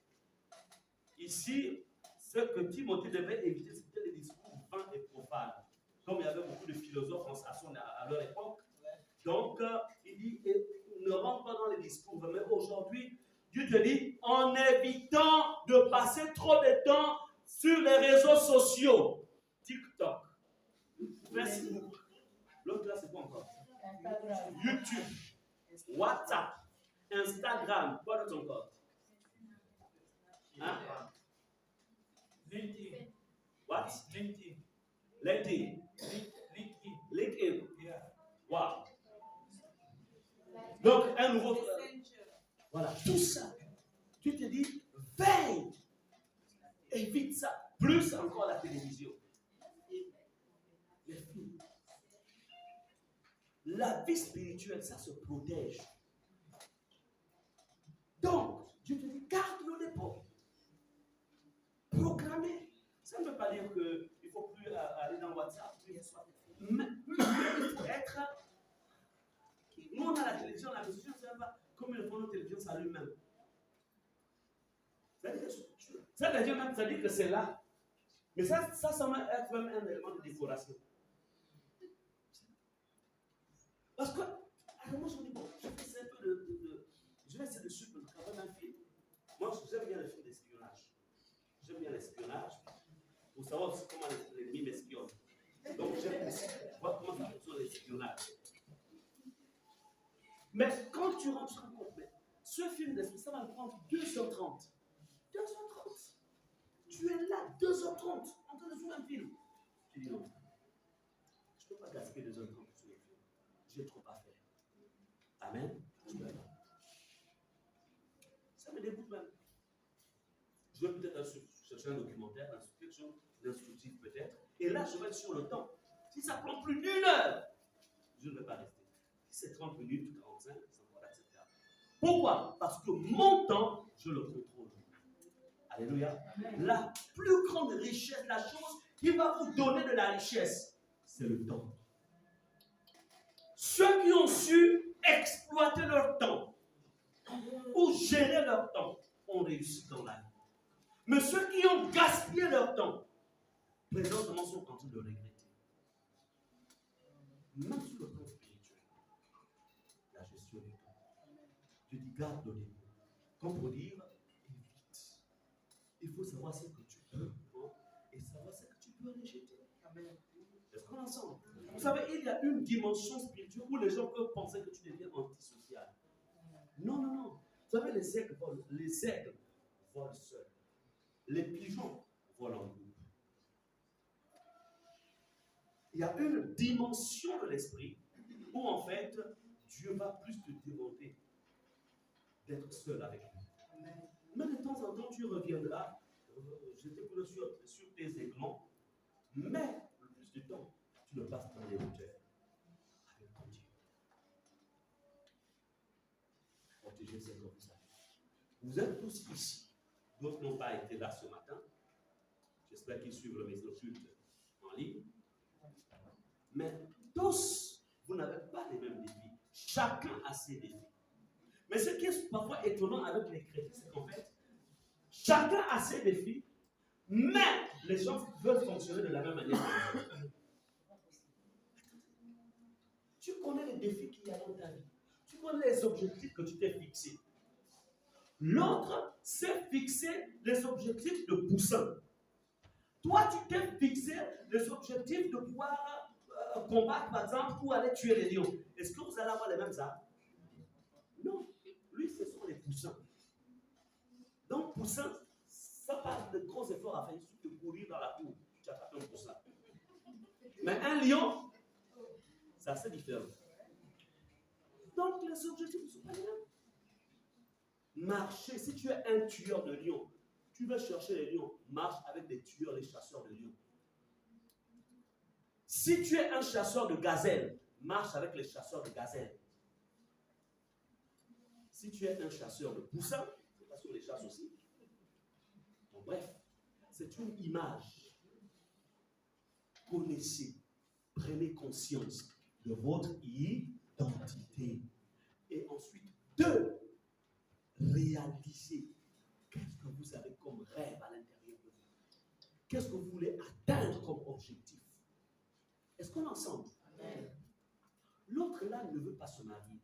Ici, ce que Timothée devait éviter, c'était les discours vains et profanes. Comme il y avait beaucoup de philosophes à leur époque. Donc, il dit, ne rentre pas dans les discours. Mais aujourd'hui, Dieu te dit, en évitant de passer trop de temps sur les réseaux sociaux. TikTok, Facebook. L'autre là, c'est quoi encore? Instagram. YouTube, WhatsApp, Instagram. Quoi d'autre encore? Hein? LinkedIn. What? LinkedIn. LinkedIn. LinkedIn. LinkedIn. Yeah. Wow. Donc, un nouveau. Voilà, tout ça. Tu te dis, veille. Évite ça. Plus encore la télévision. Les films. La vie spirituelle, ça se protège. Donc, Dieu te dit, garde le dépôt. Programmer. Ça ne veut pas dire qu'il ne faut plus aller dans WhatsApp. Mais il faut être. Nous, on a la télévision, la télévision, on ne sait pas comment le fond de télévision s'allume même. Ça veut dire même, ça dit que c'est là. Mais ça semble être même un élément de décoration. Parce que, alors moi je me dis, bon, je vais essayer un peu je vais essayer de suivre quand même un film. Moi j'aime bien les films d'espionnage. J'aime bien l'espionnage pour savoir aussi comment l'ennemi m'espionne. Donc j'aime voir comment ça fonctionne l'espionnage. Mais quand tu rentres en compte, ce film d'espionnage, ça va me prendre 2h30. 2h30. Tu es là, 2h30, en train de jouer un film. Tu dis non. Je ne peux pas gaspiller 2h30 sur le film. J'ai trop à faire. Amen. Je peux pas. Ça me dégoûte même. Je vais peut-être chercher un documentaire, quelque chose d'instructif peut-être. Et là, je vais être sur le temps. Si ça prend plus d'une heure, je ne vais pas rester. Si c'est 30 minutes, 45, c'est encore acceptable. Pourquoi? Parce que mon temps, je le contrôle. Alléluia. La plus grande richesse, la chose qui va vous donner de la richesse, c'est le temps. Ceux qui ont su exploiter leur temps ou gérer leur temps ont réussi dans la vie. Mais ceux qui ont gaspillé leur temps, présentement sont en train de regretter. Même sur le plan spirituel, la gestion du temps. Je dis garde le dépôt. Comme pour dire, évite. Il faut savoir ce que tu peux prendre et savoir ce que tu peux rejeter. Est-ce qu'on est ensemble? Vous savez, il y a une dimension spirituelle où les gens peuvent penser que tu deviens antisocial. Non, non, non. Vous savez, les aigles volent seuls. Les pigeons volent en groupe. Il y a une dimension de l'esprit où en fait, Dieu va plus te demander d'être seul avec lui. Mais de temps en temps, tu reviendras, jeter sur tes aiglements, mais le plus du temps, tu le passes dans les hauteurs avec ton Dieu. Protéger, c'est comme ça. Vous êtes tous ici. D'autres n'ont pas été là ce matin. J'espère qu'ils suivent le message en ligne. Mais tous, vous n'avez pas les mêmes défis. Chacun a ses défis. Mais ce qui est parfois étonnant avec les chrétiens, c'est qu'en fait, chacun a ses défis, mais les gens veulent fonctionner de la même manière. Tu connais les défis qu'il y a dans ta vie. Tu connais les objectifs que tu t'es fixés. L'autre s'est fixé les objectifs de poussin. Toi, tu t'es fixé les objectifs de pouvoir combattre, par exemple, ou aller tuer les lions. Est-ce que vous allez avoir les mêmes armes? Non. Lui, ce sont les poussins. Donc, poussin, ça parle de gros efforts à faire. Il suffit de courir dans la cour. Tu attrapes un poussin. Mais un lion, c'est assez différent. Donc, les objectifs ne sont pas les mêmes. Marcher, si tu es un tueur de lions, tu veux chercher les lions, marche avec des tueurs, les chasseurs de lions. Si tu es un chasseur de gazelles, marche avec les chasseurs de gazelles. Si tu es un chasseur de poussins, c'est parce qu'on les chasse aussi. Bon, bref, c'est une image. Connaissez, prenez conscience de votre identité. Et ensuite, réalisez qu'est-ce que vous avez comme rêve à l'intérieur de vous. Qu'est-ce que vous voulez atteindre comme objectif. Est-ce qu'on est ensemble? Amen. L'autre là ne veut pas se marier.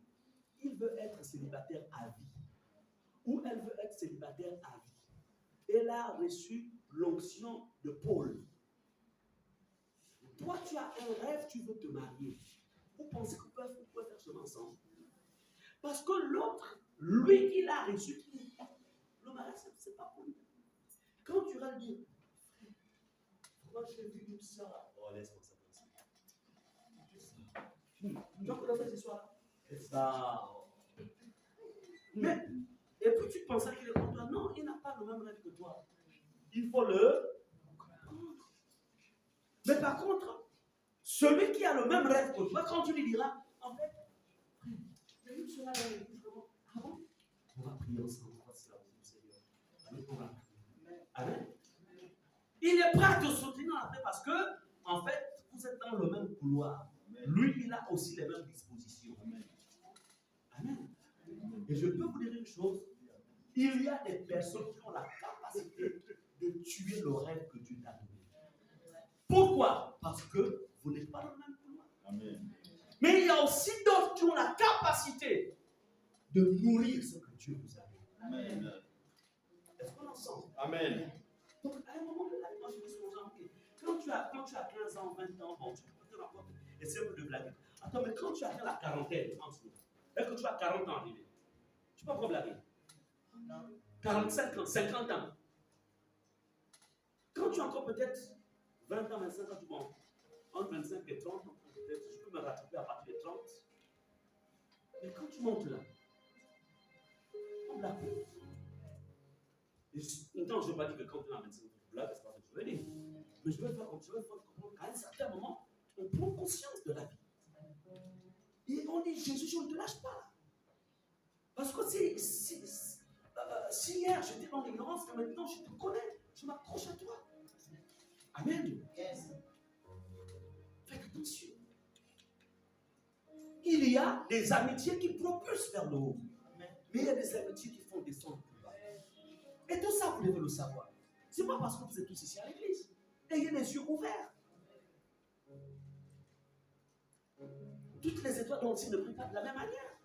Il veut être célibataire à vie. Ou elle veut être célibataire à vie. Elle a reçu l'onction de Paul. Est-ce qu'on est ensemble? Parce que l'autre, lui, il a reçu. Le mariage, c'est pas pour lui. Quand tu vas le dire, moi j'ai vu une soeur. Oh, laisse-moi ça comme ça. Tu vois qu'on a fait ce soir-là? C'est ça. Mais, et puis tu pensais qu'il est contre toi. Non, il n'a pas le même rêve que toi. Il faut le. Mais par contre, celui qui a le même rêve que toi, quand tu lui diras, en fait, j'ai vu cela dans l'église, comment? Ah bon? On va prier ensemble, on va se laver du Seigneur. Allez, on va prier. Amen. Il est prêt à te soutenir après parce que, en fait, vous êtes dans le même couloir. Lui, il a aussi les mêmes dispositions. Amen. Amen. Et je peux vous dire une chose, il y a des personnes qui ont la capacité de tuer le rêve que Dieu t'a donné. Pourquoi? Parce que vous n'êtes pas dans le même couloir. Amen. Mais il y a aussi d'autres qui ont la capacité de nourrir ce que Dieu vous a donné. Amen. Est-ce qu'on est ensemble? Amen. Donc, à un moment de la vie, moi je me suis dit, quand tu as 15 ans, 20 ans, bon, tu peux te encore essayer de blaguer. Attends, mais quand tu atteins la quarantaine, est-ce que tu as 40 ans arrivé? Tu peux pas blaguer. 45 ans, 50 ans. Quand tu as encore peut-être 20 ans, 25 ans, tu vois, entre 25 et 30, peut-être, je peux me rattraper à partir de 30. Mais quand tu montes là, on blague. Non, je ne veux pas dire que quand tu as 25 ans, tu blagues, c'est pas ce que je veux dire. Mais je veux faire comprendre qu'à un certain moment, on prend conscience de la vie. Et on dit, Jésus, je ne te lâche pas. Parce que si hier j'étais dans l'ignorance, que maintenant je te connais, je m'accroche à toi. Amen. Yes. Faites attention. Il y a des amitiés qui propulsent vers le haut. Mais il y a des amitiés qui font descendre plus bas. Et tout ça, vous devez le savoir. Ce n'est pas parce que vous êtes tous ici à l'église. Ayez les yeux ouverts. Toutes les étoiles dans le ciel ne brillent pas de la même manière.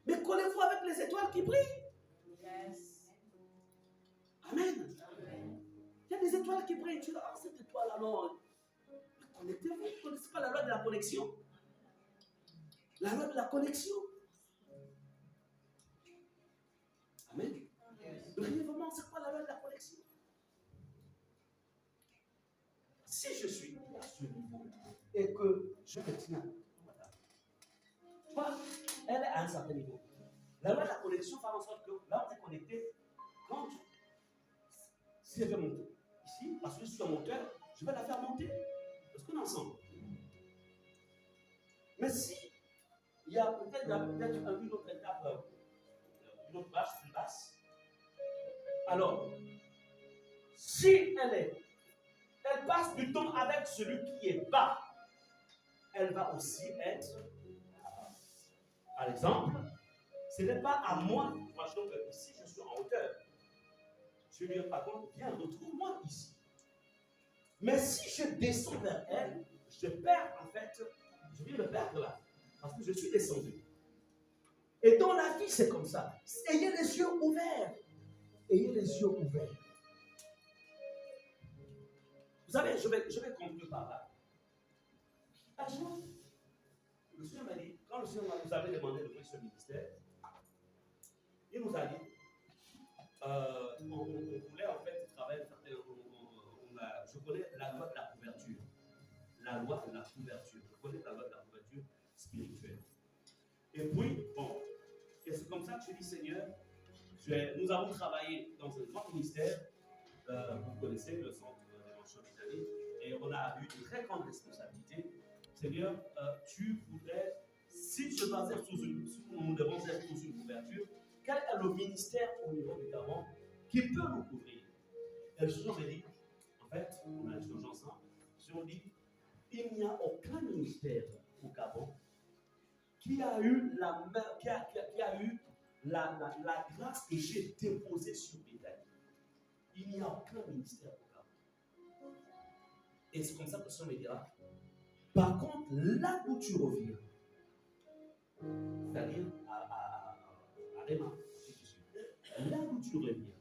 Mais collez-vous avec les étoiles qui brillent. Yes. Amen. Il y a des étoiles qui brillent. Tu dis, ah, cette étoile alors. Connectez-vous. Vous ne connaissez pas la loi de la connexion. La loi de la connexion. Amen. Brièvement, c'est quoi la loi de la connexion? Si je suis à ce niveau et que je me tiens, voilà. Toi, elle est à un certain niveau. La loi de la connexion fait en sorte que là, on est connecté. Quand si je vais monter ici, parce que je suis un moteur, je vais la faire monter. Parce qu'on est ensemble. Mais si il y a peut-être une autre étape, une autre marche plus basse, alors, si elle passe du temps avec celui qui est bas, elle va aussi être bas. Par exemple, ce n'est pas à moi, imaginons que ici je suis en hauteur. Je lui dis par contre, viens, retrouve-moi ici. Mais si je descends vers elle, je perds en fait, je viens de perdre là, parce que je suis descendu. Et dans la vie, c'est comme ça. Ayez les yeux ouverts. Ayez les yeux ouverts. Vous savez, je vais conclure par là. Un jour, le Seigneur m'a dit, quand le Seigneur nous avait demandé de faire ce ministère, il nous a dit, on voulait en fait travailler, je connais la loi de la couverture. La loi de la couverture. Je connais la loi de la couverture spirituelle. Et puis, bon, et c'est comme ça que je dis, Seigneur, nous avons travaillé dans un grand ministère, vous connaissez le centre d'évangelisation d'Italie, et on a eu une très grande responsabilité. Seigneur, tu voudrais, si je dois être nous devons être sous une couverture, quel est le ministère au niveau du Gabon qui peut nous couvrir? Et le Seigneur m'a dit, en fait, on a échangé ensemble, le Seigneur dit, il n'y a aucun ministère au Gabon qui a eu la grâce que j'ai déposée sur l'Italie. Il n'y a aucun ministère au Gabon. Et c'est comme ça que le Seigneur me dira, par contre, là où tu reviens, c'est-à-dire à Réma, là où tu reviens,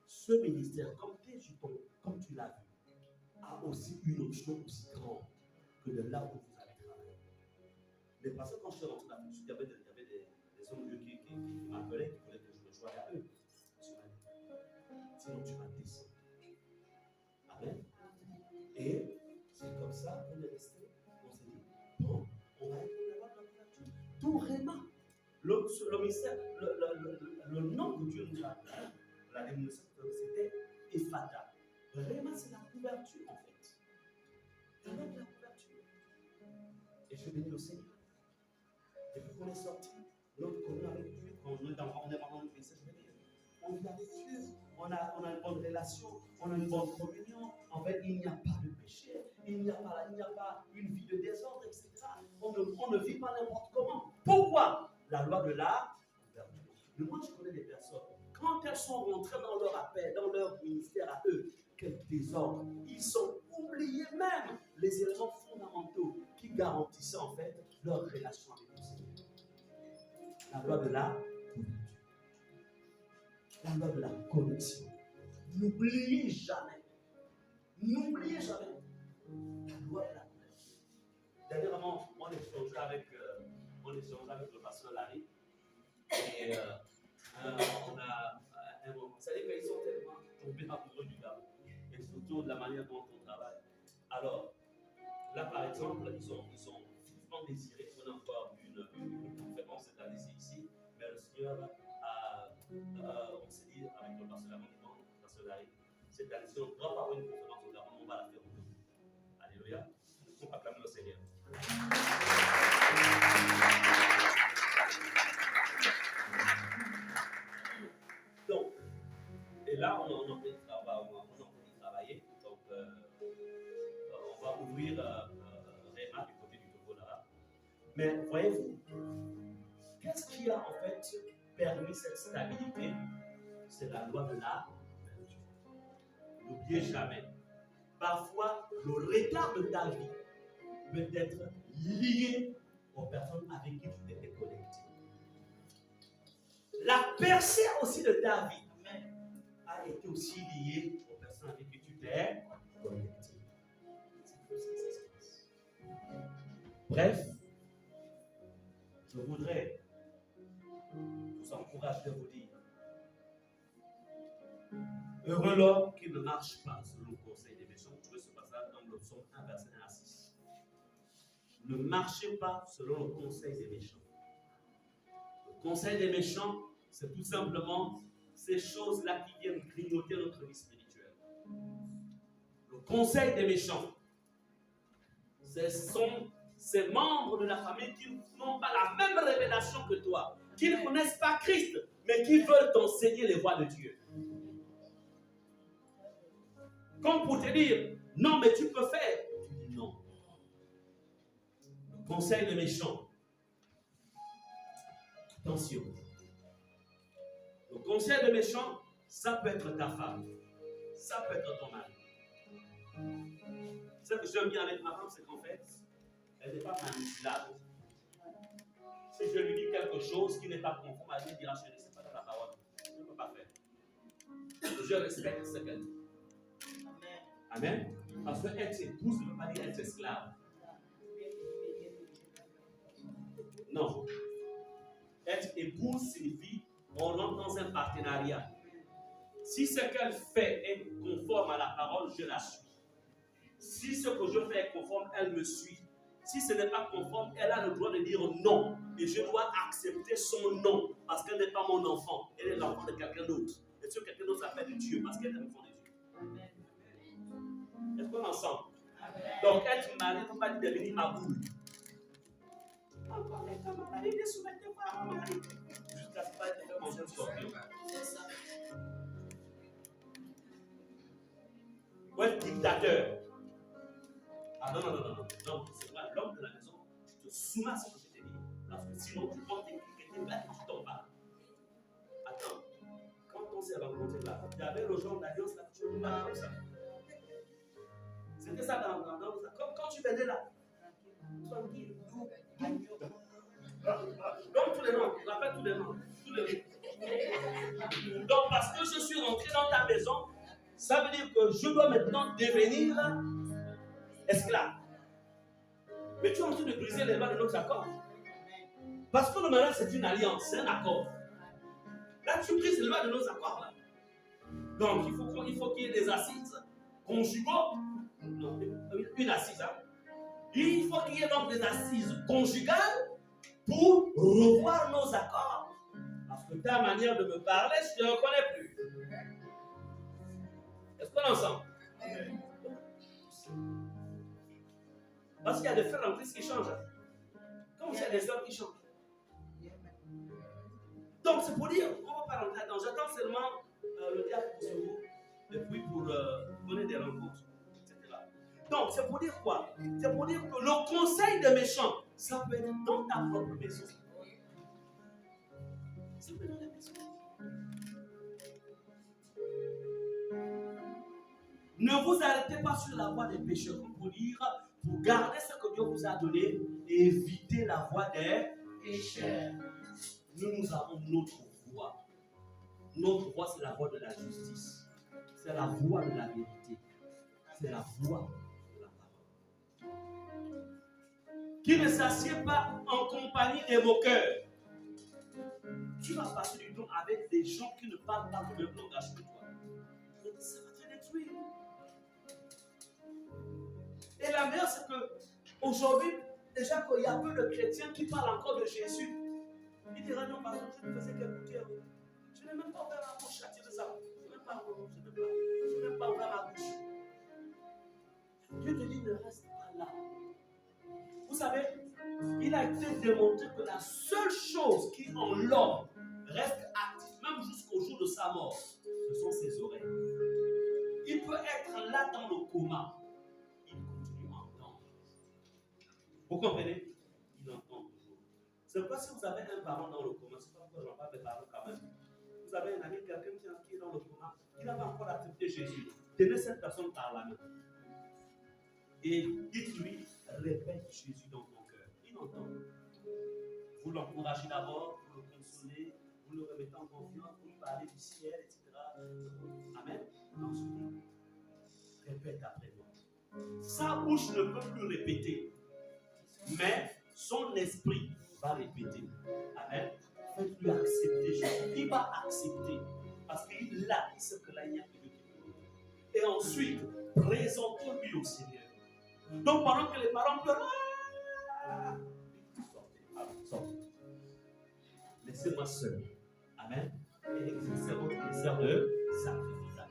ce ministère, comme tu l'as vu, a aussi une option aussi grande que de là où vous allez travailler. Mais parce que quand je suis rentré dans la il y avait des hommes de Dieu qui m'appelaient, qui voulaient que je me joigne à eux. Tu m'as dit, sinon tu vas descendre. Amen. Et c'est comme ça qu'on est resté. On s'est dit, bon, on va être là-bas dans la nature. Tout vraiment. Le mystère, le nom que Dieu nous a donné, la dénomination, c'était Ephata. Vraiment, c'est la couverture en fait. La couverture. Et je bénis le Seigneur. Depuis qu'on est sorti, notre communion avec Dieu, quand on est dans le message, on vit avec Dieu, on a une bonne relation, on a une bonne communion. En fait, il n'y a pas de péché, il n'y a pas une vie de désordre, etc. On ne vit pas n'importe comment. Pourquoi? La loi de la couverture. Mais moi, je connais des personnes, quand elles sont rentrées dans leur appel, dans leur ministère à eux, quel désordre. Ils ont oublié même les éléments fondamentaux qui garantissaient en fait leur relation avec le Seigneur. La loi de la couverture. La loi de la connexion. N'oubliez jamais. N'oubliez jamais. La loi de la couverture. Dernièrement, on échangeait avec le pasteur Larry. Et vous savez qu'ils sont tellement tombés amoureux du gars. Et surtout de la manière dont on travaille. Alors, là par exemple, ils ont vivement désiré qu'on ait encore une conférence cette année ici. Mais le Seigneur on s'est dit avec le pasteur Larry, cette année-ci, on doit avoir une conférence au Gabon, on va la faire au Gabon. Alléluia. On va acclamer le Seigneur. Donc, et là, on est en train de travailler. Donc, on va ouvrir Réma du côté du Togo là. Mais voyez-vous, qu'est-ce qui a en fait permis cette stabilité? C'est la loi de la couverture. N'oubliez jamais. Parfois, le retard de ta vie peut être lié aux personnes avec qui tu t'étais connecté. La percée aussi de ta vie a été aussi liée aux personnes avec qui tu t'es connecté. C'est comme ça que ça se passe. Bref, je voudrais vous encourager à vous dire: heureux l'homme qui ne marche pas selon le conseil des méchants. Vous trouvez ce passage dans le psaume 1, verset 1 à 6. Ne marchez pas selon le conseil des méchants. Le conseil des méchants, c'est tout simplement ces choses-là qui viennent grignoter notre vie spirituelle. Le conseil des méchants, ce sont ces membres de la famille qui n'ont pas la même révélation que toi, qui ne connaissent pas Christ, mais qui veulent t'enseigner les voies de Dieu. Comme pour te dire, non, mais tu peux faire. Tu dis non. Le conseil des méchants. Attention. Le conseil des méchants, ça peut être ta femme. Ça peut être ton mari. Ce que j'aime bien avec ma femme, c'est qu'en fait, elle n'est pas manipulable. Si je lui dis quelque chose qui n'est pas conforme, elle me dira: chérie, c'est pas dans la parole. Je ne peux pas faire. Je respecte ce qu'elle dit. Amen. Parce que être épouse ne veut pas dire être esclave. Non. Être épouse signifie on entre dans un partenariat. Si ce qu'elle fait est conforme à la parole, je la suis. Si ce que je fais est conforme, elle me suit. Si ce n'est pas conforme, elle a le droit de dire non. Et je dois accepter son non. Parce qu'elle n'est pas mon enfant. Elle est l'enfant de quelqu'un d'autre. Et ce quelqu'un d'autre s'appelle Dieu. Parce qu'elle est l'enfant de Dieu. Est-ce qu'on est ensemble? Donc, être marié ne peut pas devenir ma boule. Encore être marié, ne soumettez pas à mon mari. Jusqu'à ce qu'il te fait manger un scorpion. Ou être dictateur. Ah non, c'est pas l'homme de la maison. Tu te soumets à ce que je t'ai dit. Parce que sinon, tu prends tes là et tu t'en vas. Attends, quand on s'est rencontrés là, il y avait le genre d'alliance là, tu ne pas comme ça. C'était ça dans quand tu venais là. Tranquille, doux, comme tous les noms, on appelle tous les noms. Donc, parce que je suis rentré dans ta maison, ça veut dire que je dois maintenant devenir esclave. Mais tu es en train de briser les lois de notre accord. Parce que le mariage, c'est une alliance, c'est un accord. Là, tu brises le de nos accords. Là. Donc, il faut qu'il y ait des assises conjugaux. Non, une assise. Hein. Il faut qu'il y ait donc des assises conjugales pour revoir nos accords. Parce que ta manière de me parler, je ne te reconnais plus. Est-ce qu'on est ensemble? Parce qu'il y a des frères en Christ qui changent. Comme il y a des hommes qui changent. Donc c'est pour dire, on ne va pas rentrer dedans. J'attends seulement le diable pour vous, et puis pour donner des rencontres, etc. Donc c'est pour dire quoi? C'est pour dire que le conseil des méchants, ça peut être dans ta propre maison. Ça peut être dans la maison. Ne vous arrêtez pas sur la voie des pécheurs, comme pour dire, pour garder ce que Dieu vous a donné, évitez la voie des pécheurs. Nous avons notre voie. Notre voie, c'est la voie de la justice. C'est la voie de la vérité. C'est la voie de la parole. Qui ne s'assied pas en compagnie des moqueurs. Tu vas passer du temps avec des gens qui ne parlent pas le même langage que toi. Ça va te détruire. Et la meilleure, c'est qu'aujourd'hui, déjà qu'il y a peu de chrétiens qui parlent encore de Jésus. Il dira non, par exemple, je ne faisais qu'écouter. Je n'ai même pas ouvert ma bouche à tirer ça. Je n'ai même pas ouvert ma bouche. Dieu te dit ne reste pas là. Vous savez, il a été démontré que la seule chose qui en l'homme reste active, même jusqu'au jour de sa mort, ce sont ses oreilles. Il peut être là dans le coma. Il continue à entendre. Vous comprenez? Il entend toujours. C'est pourquoi si vous avez un parent dans le coma, c'est pas pourquoi j'en parle des parents quand même. Vous avez un ami, quelqu'un qui est dans le coma, il n'a pas encore accepté Jésus. Tenez cette personne par la main. Et dites-lui, répète Jésus dans ton cœur. Il entend. Vous l'encouragez d'abord, vous le consolez, vous le remettez en confiance, vous lui parlez du ciel, etc. Amen. Ensuite, répète après moi. Sa bouche ne peut plus répéter, mais son esprit va répéter. Amen. Faites-lui accepter Jésus. Il va accepter parce qu'il a dit ce que là, il y a que Dieu qui peut. Et ensuite, présentez-lui au Seigneur. Donc, pendant que les parents pleurent, sortez. Laissez-moi seul. Amen. Et exercez votre désir de sacrificateur.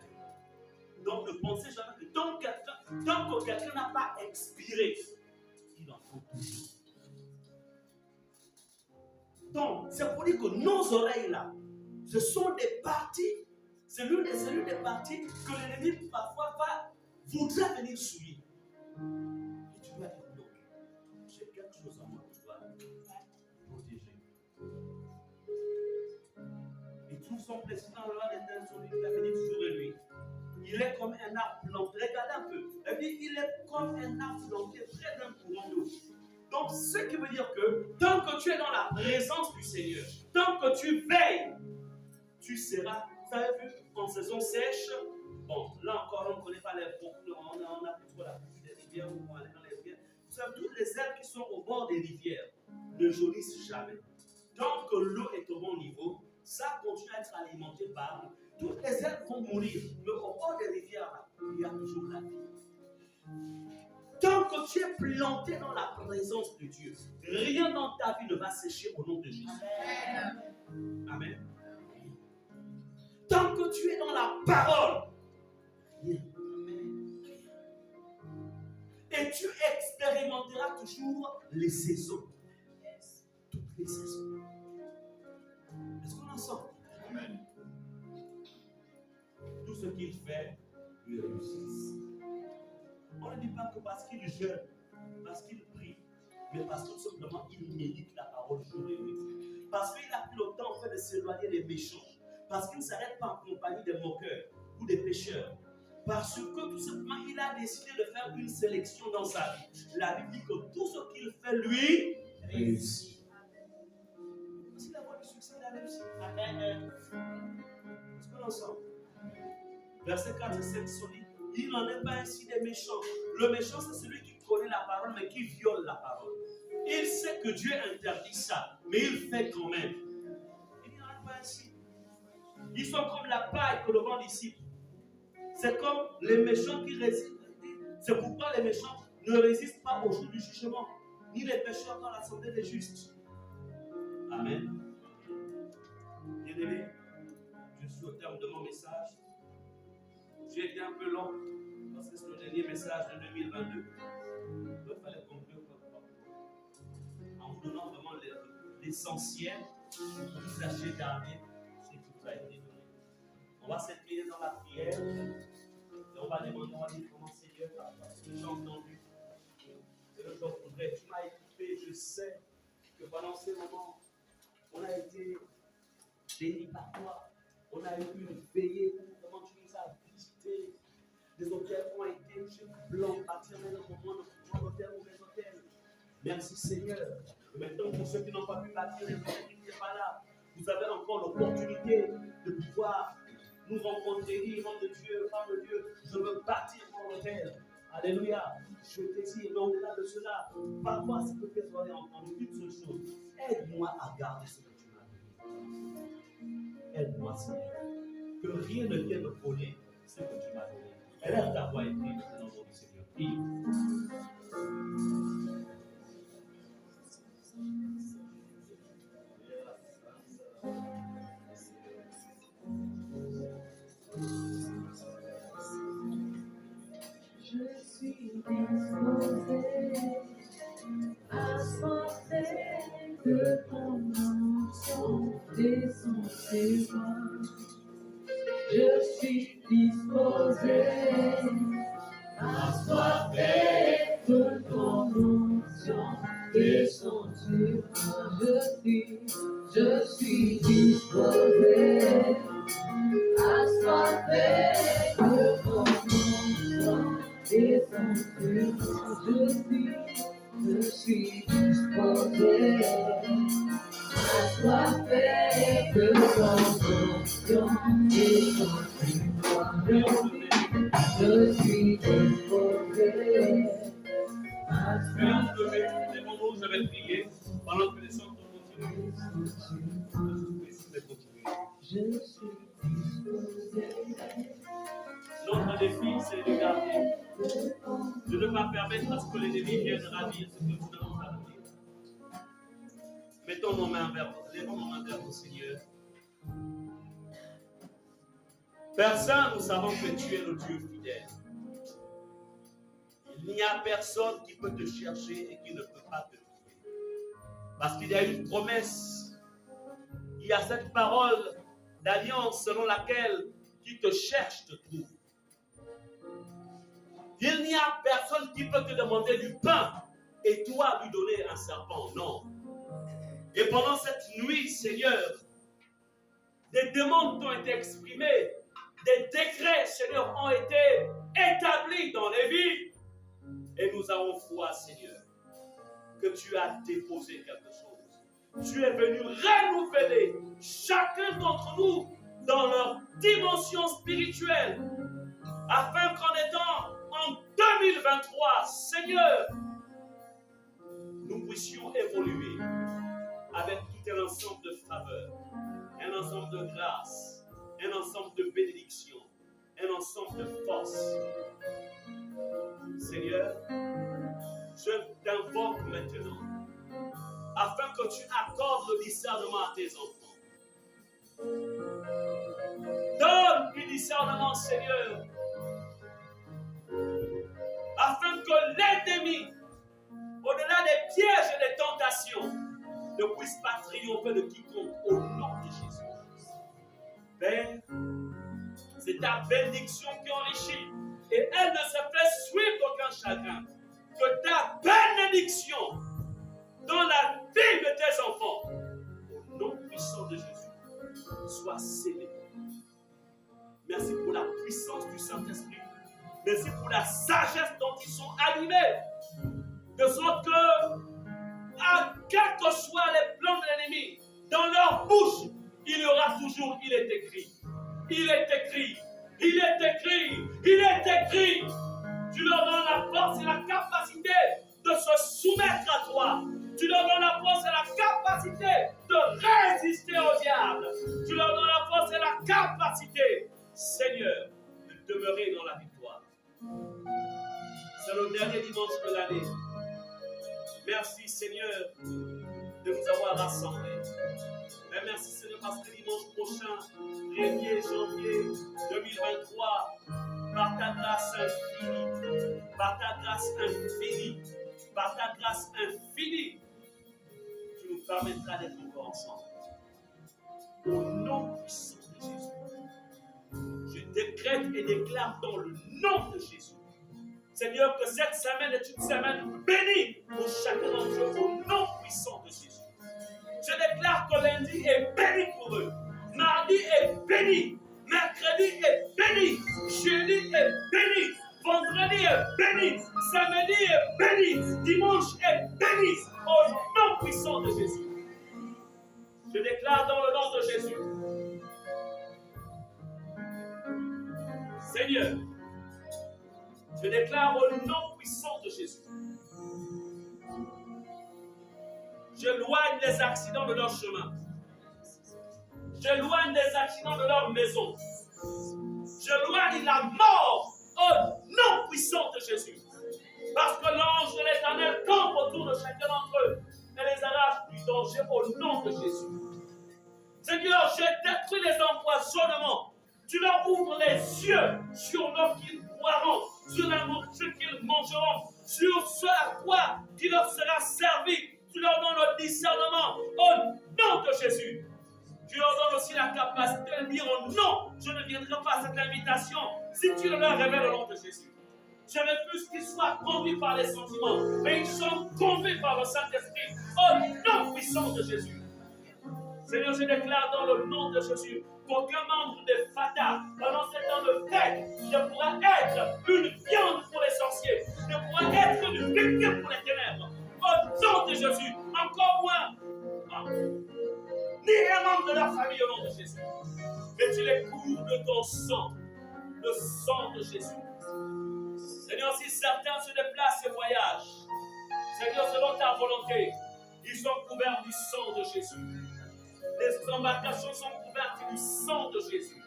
Donc, ne pensez jamais que tant que quelqu'un n'a pas expiré, il en faut toujours. Donc, c'est pour dire que nos oreilles-là, ce sont des parties, c'est l'une des parties que l'ennemi parfois voudra venir souiller. Et tu dois dire non. J'ai quelque chose en moi que je dois protéger. Il trouve son plaisir dans le loi d'éternel sur lui, il a venu toujours de lui. Il est comme un arbre planté. Regardez un peu. Elle dit, il est comme un arbre planté près d'un courant d'eau. Donc, ce qui veut dire que tant que tu es dans la présence du Seigneur, tant que tu veilles, tu seras, vous avez vu, en saison sèche. Bon, là encore, on ne connaît pas les on n'a plus trop la pluie des rivières où on va aller dans les rivières. Vous savez, toutes les herbes qui sont au bord des rivières ne jaunissent jamais. Tant que l'eau est au bon niveau, ça continue à être alimenté par toutes les herbes vont mourir. Mais au bord des rivières, il y a toujours la vie. Tant que tu es planté dans la présence de Dieu, rien dans ta vie ne va sécher au nom de Jésus. Amen. Amen. Tant que tu es dans la parole, rien. Et tu expérimenteras toujours les saisons. Toutes les saisons. Est-ce qu'on en sort? Amen. Tout ce qu'il fait, il réussit. On ne dit pas que parce qu'il jeûne, parce qu'il prie, mais parce que tout simplement il médite la parole jour et nuit. Parce qu'il a pris le temps en fait de s'éloigner des méchants. Parce qu'il ne s'arrête pas en compagnie des moqueurs ou des pécheurs. Parce que tout simplement il a décidé de faire une sélection dans sa vie. La Bible dit que tout ce qu'il fait lui réussit. C'est la voie du succès, il a réussi. Amen. Est-ce qu'on ensemble? Verset 4 et 5 solide. Il n'en est pas ainsi des méchants. Le méchant, c'est celui qui connaît la parole, mais qui viole la parole. Il sait que Dieu interdit ça. mais il fait quand même. Il n'y en a pas ainsi. Ils sont comme la paille que le vent dissipe. C'est comme les méchants qui résistent. C'est pourquoi les méchants ne résistent pas au jour du jugement, ni les pécheurs dans l'assemblée des justes. Amen. Bien-aimé, je suis au terme de mon message. J'ai été un peu long parce que c'est le dernier message de 2022. Il fallait conclure en vous donnant vraiment l'essentiel pour que vous sachiez garder ce qui vous a été donné. On va s'incliner dans la prière et on va demander, on va dire comment Seigneur, parce que j'ai entendu. Et le jour voudrais, tu m'as écouté, je sais que pendant ces moments, on a été bénis par toi. On a eu une veillée, comment tu nous as visité. Les hôtels ont été blancs, bâtir dans nos hôtels ou les hôtels. Merci Seigneur. Et maintenant, pour ceux qui n'ont pas pu bâtir les hôtels, qui n'étaient pas là, vous avez encore l'opportunité de pouvoir nous rencontrer, dire, nom de Dieu, femme de Dieu, je veux bâtir mon hôtel. Alléluia. Je désire, mais au-delà de cela, parfois, si peut être entendu une seule chose, aide-moi à garder ce que tu m'as donné. Aide-moi, Seigneur. Que rien ne vienne me voler ce que tu m'as donné. Élève ta voix et prie dans le nom du Seigneur. Prie. Je suis disposé à chanter que ton nom descend sur moi. Je suis disposé à soiffer que ton nom descend sur moi. Je suis disposé à soiffer que ton nom descend sur moi. Je suis disposé à soiffer que ton nom descend sur moi. Je suis disposé à soiffer. Je vais prier pendant que les chants continuent. Je suis disposé. Notre défi, c'est de garder, de ne pas permettre à ce que l'ennemi vienne ravir ce que nous devons ravir. Mettons nos mains vers vous, levons nos mains vers vous, Seigneur. Père Saint, nous savons que tu es le Dieu fidèle. Il n'y a personne qui peut te chercher et qui ne peut pas te trouver. Parce qu'il y a une promesse. Il y a cette parole d'alliance selon laquelle qui te cherche te trouve. Il n'y a personne qui peut te demander du pain et toi lui donner un serpent. Non. Et pendant cette nuit, Seigneur, des demandes ont été exprimées, des décrets, Seigneur, ont été établis dans les vies. Et nous avons foi, Seigneur, que tu as déposé quelque chose. Tu es venu renouveler chacun d'entre nous dans leur dimension spirituelle, afin qu'en étant en 2023, Seigneur, nous puissions évoluer avec tout un ensemble de faveurs, un ensemble de grâces, un ensemble de bénédictions, un ensemble de forces. Seigneur, je t'invoque maintenant afin que tu accordes le discernement à tes enfants. Donne du discernement, Seigneur, afin que l'ennemi, au-delà des pièges et des tentations, ne puisse pas triompher de quiconque au nom de Jésus. Père, c'est ta bénédiction qui enrichit et elle ne se fait suivre d'aucun chagrin. Que ta bénédiction dans la vie de tes enfants, au nom puissant de Jésus, soit scellée. Merci pour la puissance du Saint-Esprit. Merci pour la sagesse dont ils sont animés. De sorte que, quels que soient les plans de l'ennemi, dans leur bouche, il y aura toujours, il est écrit. Il est écrit. Il est écrit. Il est écrit. Tu leur donnes la force et la capacité de se soumettre à toi. Tu leur donnes la force et la capacité demeurer dans la victoire. C'est le dernier dimanche de l'année. Merci Seigneur de nous avoir rassemblés. Mais merci Seigneur parce que dimanche prochain, 1er janvier 2023, par ta grâce infinie, par ta grâce infinie, par ta grâce infinie, tu nous permettras d'être encore ensemble. Au nom puissant de Jésus, je décrète et déclare dans le nom de Jésus, Seigneur, que cette semaine est une semaine bénie pour chacun d'entre eux, au nom puissant de Jésus. Je déclare que lundi est béni pour eux, mardi est béni, mercredi est béni, jeudi est béni, vendredi est béni, samedi est béni, dimanche est béni, au nom puissant de Jésus. Je déclare dans le nom de Jésus, Seigneur, je déclare au nom puissant de Jésus, j'éloigne les accidents de leur chemin. J'éloigne les accidents de leur maison. J'éloigne la mort au nom puissant de Jésus. Parce que l'ange de l'Éternel campe autour de chacun d'entre eux et les arrache du danger au nom de Jésus. Seigneur, je détruis les empoisonnements. Tu leur ouvres les yeux sur l'eau qu'ils boiront, sur la nourriture qu'ils mangeront, sur ce à quoi qui leur sera servi. Tu leur donnes le discernement au nom de Jésus. Tu leur donnes aussi la capacité de dire oh non, je ne viendrai pas à cette invitation si tu ne leur révèles au nom de Jésus. Je refuse qu'ils soient conduits par les sentiments, mais ils sont conduits par le Saint-Esprit au nom puissant de Jésus. Seigneur, je déclare dans le nom de Jésus qu'aucun membre de Fata, pendant ce temps de fête, ne pourra être une viande pour les sorciers, ne pourra être une victime pour les ténèbres. Au nom de Jésus, encore moins, ni un membre de la famille au nom de Jésus. Mais tu les couvres de ton sang, le sang de Jésus. Seigneur, si certains se déplacent et voyagent, Seigneur, selon ta volonté, ils sont couverts du sang de Jésus. Les embarcations sont couvertes du sang de Jésus.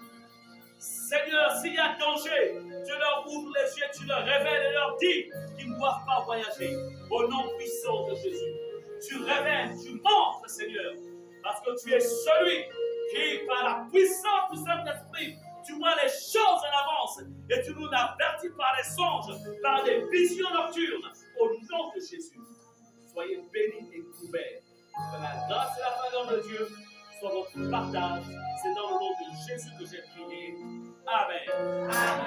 Seigneur, s'il y a danger, tu leur ouvres les yeux, tu leur révèles et leur dis qu'ils ne doivent pas voyager. Au nom puissant de Jésus, tu révèles, tu montres, Seigneur, parce que tu es celui qui, par la puissance du Saint-Esprit, tu vois les choses en avance et tu nous avertis par les songes, par des visions nocturnes. Au nom de Jésus, soyez bénis et couverts. Que la grâce et la faveur de Dieu soient votre partage. C'est dans le nom de Jésus que j'ai prié. Amen. Amen.